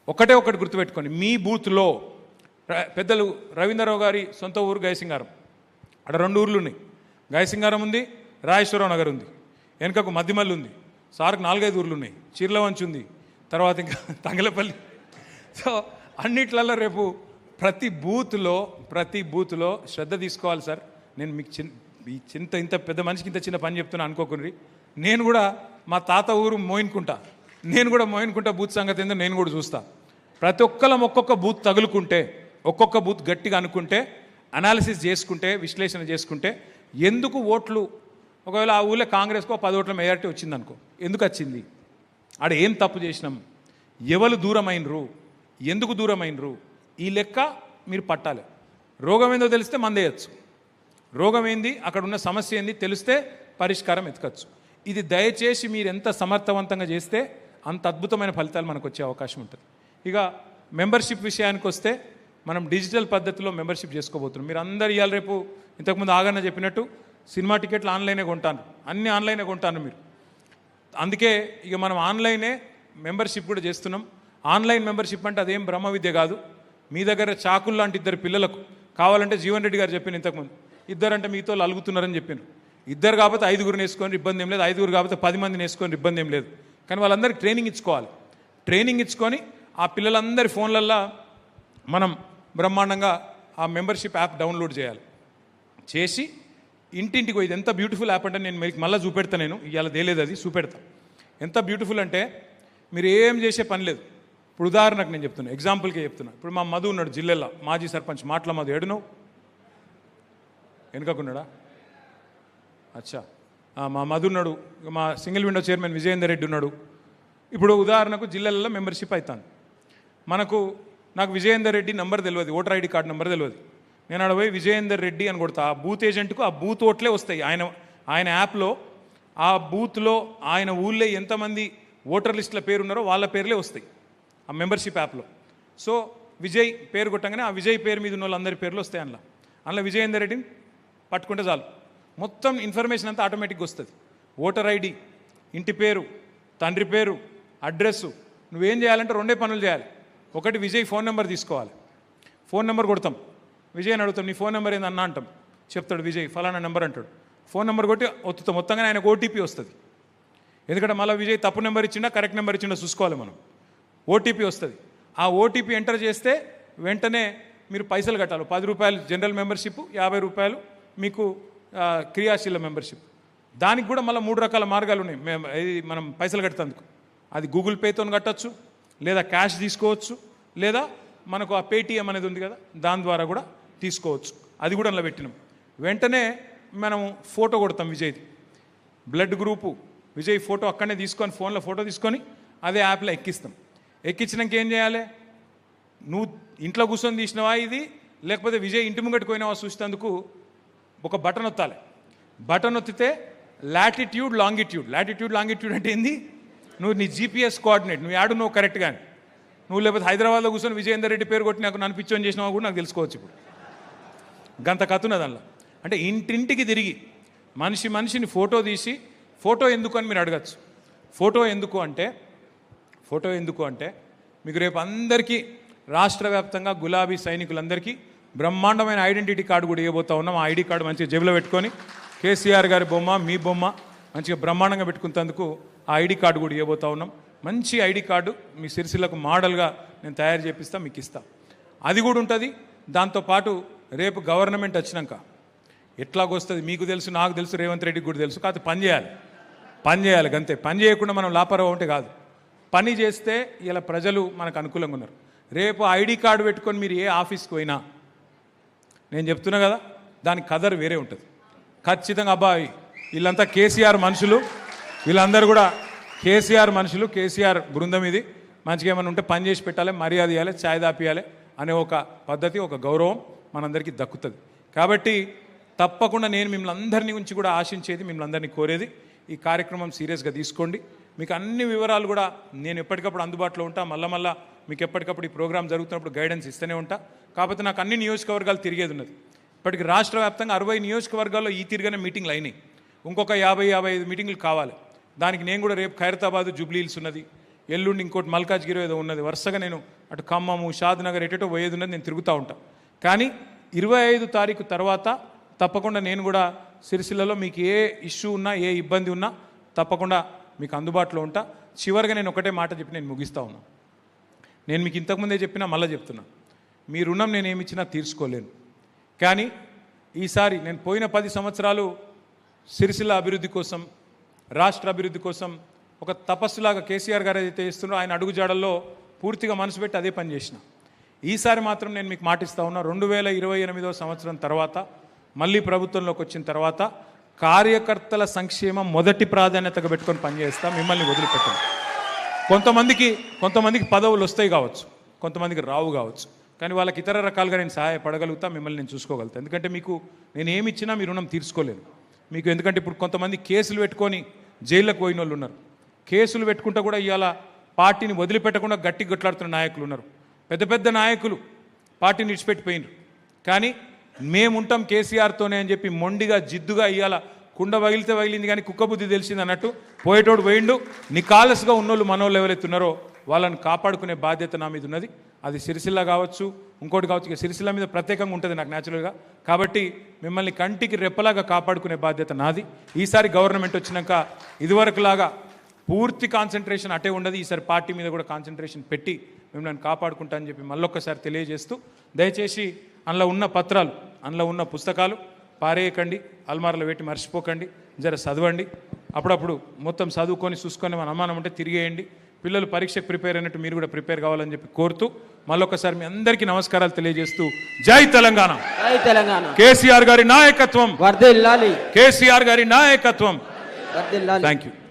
ఒకటి గుర్తుపెట్టుకోండి. మీ బూత్లో పెద్దలు రవీంద్రరావు గారి సొంత ఊరు గయసింగారం. అక్కడ 2 ఊర్లు ఉన్నాయి. గయసింగారం ఉంది, రాజేశ్వరరావు నగర్ ఉంది, వెనుకకు మద్దిమల్లి ఉంది, సార్కు 4-5 ఊర్లు ఉన్నాయి, చిర్లవంచి ఉంది, తర్వాత ఇంకా తంగలపల్లి. సో అన్నిట్లలో రేపు ప్రతి బూత్లో శ్రద్ధ తీసుకోవాలి సార్. నేను మీకు ఇంత పెద్ద మనిషికి ఇంత చిన్న పని చెప్తున్నా అనుకోకుండ్రి. నేను కూడా మా తాత ఊరు మోయిన్కుంటా, నేను కూడా మోయిన్కుంటా బూత్ సంగతి ఏందో నేను కూడా చూస్తా. ప్రతి ఒక్కొక్క బూత్ తగులుకుంటే, ఒక్కొక్క బూత్ గట్టిగా అనుకుంటే, అనాలిసిస్ చేసుకుంటే, విశ్లేషణ చేసుకుంటే ఎందుకు ఓట్లు, ఒకవేళ ఆ ఊళ్ళో కాంగ్రెస్కో 10 ఓట్ల మెజారిటీ వచ్చిందనుకో, ఎందుకు వచ్చింది? ఆడ ఏం తప్పు చేసినాం? ఎవరు దూరమైనరు? ఎందుకు దూరమైనరు? ఈ లెక్క మీరు పట్టాలి. రోగం ఏందో తెలిస్తే మందేయచ్చు. రోగం ఏంది, అక్కడ ఉన్న సమస్య ఏంది తెలిస్తే పరిష్కారం ఎతకచ్చు. ఇది దయచేసి మీరు ఎంత సమర్థవంతంగా చేస్తే అంత అద్భుతమైన ఫలితాలు మనకు వచ్చే అవకాశం ఉంటుంది. ఇక మెంబర్షిప్ విషయానికి వస్తే మనం డిజిటల్ పద్ధతిలో మెంబర్షిప్ చేసుకోబోతున్నాం. మీరు అందరు ఇవాళ రేపు ఇంతకుముందు ఆగన్న చెప్పినట్టు సినిమా టికెట్లు ఆన్లైనే కొంటాను, అన్నీ ఆన్లైనే కొంటాను మీరు. అందుకే ఇక మనం ఆన్లైనే మెంబర్షిప్ కూడా చేస్తున్నాం. ఆన్లైన్ మెంబర్షిప్ అంటే అదేం బ్రహ్మ విద్య కాదు. మీ దగ్గర చాకులు లాంటి 2 పిల్లలకు కావాలంటే జీవన్ రెడ్డి గారు చెప్పిన ఇంతకుముందు 2 అంటే మీతో అలుగుతున్నారని చెప్పాను. 2 కాకపోతే 5గురిని వేసుకొని ఇబ్బంది ఏం లేదు, 5గురు కాకపోతే 10 మందిని వేసుకొని ఇబ్బంది ఏం లేదు. కానీ వాళ్ళందరికీ ట్రైనింగ్ ఇచ్చుకోవాలి. ట్రైనింగ్ ఇచ్చుకొని ఆ పిల్లలందరి ఫోన్లల్లో మనం బ్రహ్మాండంగా ఆ మెంబర్షిప్ యాప్ డౌన్లోడ్ చేయాలి. చేసి ఇంటింటికి ఇది ఎంత బ్యూటిఫుల్ యాప్ అంటే నేను మీకు మళ్ళీ చూపెడతా. నేను ఇవాళ తేలేదు, అది చూపెడతా. ఎంత బ్యూటిఫుల్ అంటే మీరు ఏం చేసే పని లేదు. ఇప్పుడు ఉదాహరణకు నేను చెప్తున్నా, ఎగ్జాంపుల్కే చెప్తున్నా. ఇప్పుడు మా మధు ఉన్నాడు జిల్లాలో, మాజీ సర్పంచ్ మాటల మధు. ఏడునవు వెనుకకున్నాడా? అచ్చా, మా మధు ఉన్నాడు. మా single window chairman Vijayender Reddy ఉన్నాడు. ఇప్పుడు ఉదాహరణకు జిల్లాలలో మెంబర్షిప్ అవుతాను. నాకు విజయేందర్ రెడ్డి నంబర్ తెలియదు, ఓటర్ ఐడి కార్డు నెంబర్ తెలియదు. నేను ఆడ పోయి విజయేందర్ రెడ్డి అని కొడతా. ఆ బూత్ ఏజెంట్కు ఆ బూత్ ఓట్లే వస్తాయి. ఆయన యాప్లో ఆ బూత్లో ఆయన ఊళ్ళో ఎంతమంది ఓటర్ లిస్టుల పేరు ఉన్నారో వాళ్ళ పేర్లే వస్తాయి ఆ మెంబర్షిప్ యాప్లో. సో విజయ్ పేరు కొట్టగానే ఆ విజయ్ పేరు మీద ఉన్న వాళ్ళందరి పేర్లు వస్తాయి. అందులో విజయేందర్ రెడ్డిని పట్టుకుంటే చాలు, మొత్తం ఇన్ఫర్మేషన్ అంతా ఆటోమేటిక్గా వస్తుంది. ఓటర్ ఐడి, ఇంటి పేరు, తండ్రి పేరు, అడ్రస్సు. నువ్వేం చేయాలంటే 2 పనులు చేయాలి. ఒకటి, విజయ్ ఫోన్ నెంబర్ తీసుకోవాలి. ఫోన్ నెంబర్ కొడతాం, విజయ్ అని అడుగుతాం, నీ ఫోన్ నెంబర్ ఏందన్నా అంటాం. చెప్తాడు విజయ్ ఫలానా నెంబర్ అంటాడు. ఫోన్ నెంబర్ కొట్టి ఒత్తుతాం, మొత్తంగా ఆయనకు ఓటీపీ వస్తుంది. ఎందుకంటే మళ్ళీ విజయ్ తప్పు నెంబర్ ఇచ్చిండా కరెక్ట్ నెంబర్ ఇచ్చిండా చూసుకోవాలి మనం. ఓటీపీ వస్తుంది. ఆ ఓటీపీ ఎంటర్ చేస్తే వెంటనే మీరు పైసలు కట్టాలి. 10 రూపాయలు జనరల్ మెంబర్షిప్, 50 రూపాయలు మీకు క్రియాశీల మెంబర్షిప్. దానికి కూడా మళ్ళీ 3 రకాల మార్గాలు ఉన్నాయి మనం పైసలు కట్టేందుకు. అది గూగుల్ పేతో కట్టచ్చు, లేదా క్యాష్ తీసుకోవచ్చు, లేదా మనకు ఆ పేటీఎం అనేది ఉంది కదా దాని ద్వారా కూడా తీసుకోవచ్చు. అది కూడా అందులో పెట్టినాం. వెంటనే మనం ఫోటో కొడతాం విజయ్ది, బ్లడ్ గ్రూపు విజయ్ ఫోటో అక్కడనే తీసుకొని ఫోన్లో ఫోటో తీసుకొని అదే యాప్లో ఎక్కిస్తాం. ఎక్కించినాక ఏం చేయాలి? నువ్వు ఇంట్లో కూర్చొని తీసినవా ఇది, లేకపోతే విజయ్ ఇంటి ముంగటికి పోయినావా చూసేందుకు ఒక బటన్ ఒత్తాలి. బటన్ ఒత్తితే లాటిట్యూడ్ లాంగిట్యూడ్ అంటే ఏంది? నువ్వు నీ జీపీఎస్ కోఆర్డినేట్, నువ్వు యాడు నువ్వు కరెక్ట్ కానీ నువ్వు లేకపోతే హైదరాబాద్లో కూర్చొని విజయేందర్ రెడ్డి పేరు కొట్టి నాకు నన్ను పిచ్చోని చేసినావా కూడా నాకు తెలుసుకోవచ్చు. ఇప్పుడు గంత కథ దానిలో. అంటే ఇంటింటికి తిరిగి మనిషిని ఫోటో తీసి, ఫోటో ఎందుకు అని మీరు అడగచ్చు. ఫోటో ఎందుకు అంటే మీకు రేపు అందరికీ రాష్ట్ర వ్యాప్తంగా గులాబీ సైనికులందరికీ బ్రహ్మాండమైన ఐడెంటిటీ కార్డు కూడా ఇవ్వబోతా ఉన్నాం. ఆ ఐడి కార్డు మంచిగా జేబులో పెట్టుకొని కేసీఆర్ గారి బొమ్మ, మీ బొమ్మ మంచిగా బ్రహ్మాండంగా పెట్టుకున్నందుకు ఆ ఐడి కార్డు కూడా ఇవ్వబోతా ఉన్నాం. మంచి ఐడి కార్డు మీ సిరిసిల్లకు మోడల్గా నేను తయారు చేపిస్తా, మీకు ఇస్తా. అది కూడా ఉంటుంది. దాంతోపాటు రేపు గవర్నమెంట్ వచ్చినాక ఎట్లాగొస్తుంది మీకు తెలుసు, నాకు తెలుసు, రేవంత్ రెడ్డికి కూడా తెలుసు. కాదు పని చేయాలి అంతే. పని చేయకుండా మనం లాపరవా ఉంటే కాదు. పని చేస్తే ఇలా ప్రజలు మనకు అనుకూలంగా ఉన్నారు. రేపు ఐడి కార్డు పెట్టుకొని మీరు ఏ ఆఫీస్కి పోయినా నేను చెప్తున్నా కదా, దాని కదర్ వేరే ఉంటుంది ఖచ్చితంగా. అబ్బాయి వీళ్ళంతా కేసీఆర్ మనుషులు, వీళ్ళందరూ కూడా కేసీఆర్ మనుషులు, కేసీఆర్ బృందం. ఇది మంచిగా ఏమైనా ఉంటే పని చేసి పెట్టాలి, మర్యాద ఇవ్వాలి, ఛాయ్ దాపియాలి అనే ఒక పద్ధతి, ఒక గౌరవం మనందరికీ దక్కుతుంది. కాబట్టి తప్పకుండా నేను మిమ్మల్ని అందరినీ గురించి కూడా ఆశించేది, మిమ్మల్ని అందరినీ కోరేది, ఈ కార్యక్రమం సీరియస్గా తీసుకోండి. మీకు అన్ని వివరాలు కూడా నేను ఎప్పటికప్పుడు అందుబాటులో ఉంటా. మళ్ళా మీకు ఎప్పటికప్పుడు ఈ ప్రోగ్రాం జరుగుతున్నప్పుడు గైడెన్స్ ఇస్తూనే ఉంటా. కాకపోతే నాకు అన్ని నియోజకవర్గాలు తిరిగేది ఉన్నది. ఇప్పటికి రాష్ట్ర వ్యాప్తంగా 60 నియోజకవర్గాల్లో ఈ తిరిగిన మీటింగ్లు అయినాయి. ఇంకొక 50-55 మీటింగ్లు కావాలి. దానికి నేను కూడా రేపు ఖైరతాబాద్, జూబ్లీహిల్స్ ఉన్నది, ఎల్లుండి ఇంకోటి మల్కాజ్గిరి ఏదో ఉన్నది. వరుసగా నేను అటు ఖమ్మము, షాద్నగర్ ఎటో పోయేది ఉన్నది. నేను తిరుగుతూ ఉంటా. కానీ 25 తారీఖు తర్వాత తప్పకుండా నేను కూడా సిరిసిల్లలో మీకు ఏ ఇష్యూ ఉన్నా, ఏ ఇబ్బంది ఉన్నా తప్పకుండా మీకు అందుబాటులో ఉంటా. చివరిగా నేను ఒకటే మాట చెప్పి నేను ముగిస్తూ ఉన్నా. నేను మీకు ఇంతకుముందే చెప్పినా, మళ్ళీ చెప్తున్నా, మీ రుణం నేను ఏమిచ్చినా తీర్చుకోలేను. కానీ ఈసారి నేను పోయిన 10 సంవత్సరాలు సిరిసిల్ల అభివృద్ధి కోసం, రాష్ట్ర అభివృద్ధి కోసం ఒక తపస్సులాగా కేసీఆర్ గారు ఏదైతే చేస్తున్నారో ఆయన అడుగుజాడల్లో పూర్తిగా మనసు పెట్టి అదే పని చేసిన. ఈసారి మాత్రం నేను మీకు మాటిస్తా ఉన్నా, 2028వ సంవత్సరం తర్వాత మళ్ళీ ప్రభుత్వంలోకి వచ్చిన తర్వాత కార్యకర్తల సంక్షేమం మొదటి ప్రాధాన్యతగా పెట్టుకొని పనిచేస్తాం. మిమ్మల్ని వదిలిపెట్టాం. కొంతమందికి పదవులు వస్తాయి కావచ్చు, కొంతమందికి రావు కావచ్చు. కానీ వాళ్ళకి ఇతర రకాలుగా నేను సహాయపడగలుగుతా, మిమ్మల్ని నేను చూసుకోగలుగుతాను. ఎందుకంటే మీకు నేను ఏమి ఇచ్చినా మీ రుణం తీర్చుకోలేను మీకు. ఎందుకంటే ఇప్పుడు కొంతమంది కేసులు పెట్టుకొని జైళ్ళకు పోయిన వాళ్ళు ఉన్నారు. కేసులు పెట్టుకుంటూ కూడా ఇవాళ పార్టీని వదిలిపెట్టకుండా గట్టి గొట్లాడుతున్న నాయకులు ఉన్నారు. పెద్ద పెద్ద నాయకులు పార్టీని విడిచిపెట్టిపోయినారు. కానీ మేముంటాం కేసీఆర్తోనే అని చెప్పి మొండిగా, జిద్దుగా ఇవాళ కుండ వగిలితే వగిలింది కానీ కుక్క బుద్ధి తెలిసింది అన్నట్టు పోయేటోడు పోయిండు. నికాలస్గా ఉన్నోళ్ళు మనోళ్ళు ఎవరైతే ఉన్నారో వాళ్ళని కాపాడుకునే బాధ్యత నా మీద ఉన్నది. అది సిరిసిల్ల కావచ్చు, ఇంకోటి కావచ్చు. ఇక సిరిసిల్ల మీద ప్రత్యేకంగా ఉంటుంది నాకు న్యాచురల్గా. కాబట్టి మిమ్మల్ని కంటికి రెప్పలాగా కాపాడుకునే బాధ్యత నాది. ఈసారి గవర్నమెంట్ వచ్చినాక ఇదివరకులాగా పూర్తి కాన్సన్ట్రేషన్ అటే ఉండదు. ఈసారి పార్టీ మీద కూడా కాన్సన్ట్రేషన్ పెట్టి మిమ్మల్ని కాపాడుకుంటా అని చెప్పి మళ్ళొక్కసారి తెలియజేస్తూ, దయచేసి అందులో ఉన్న పత్రాలు, అందులో ఉన్న పుస్తకాలు పారేయకండి, అల్మార్లో పెట్టి మర్చిపోకండి. జర చదవండి. అప్పుడప్పుడు మొత్తం చదువుకొని చూసుకొని మన అనుమానం ఉంటే తిరిగేయండి. పిల్లలు పరీక్షకు ప్రిపేర్ అయినట్టు మీరు కూడా ప్రిపేర్ కావాలని చెప్పి కోరుతూ మళ్ళొకసారి మీ అందరికీ నమస్కారాలు తెలియజేస్తూ, జై తెలంగాణ, జై తెలంగాణ. కేసీఆర్ గారి నాయకత్వం వర్ధిల్లాలి, కేసీఆర్ గారి నాయకత్వం. వర్ధిల్లాలి. Thank you.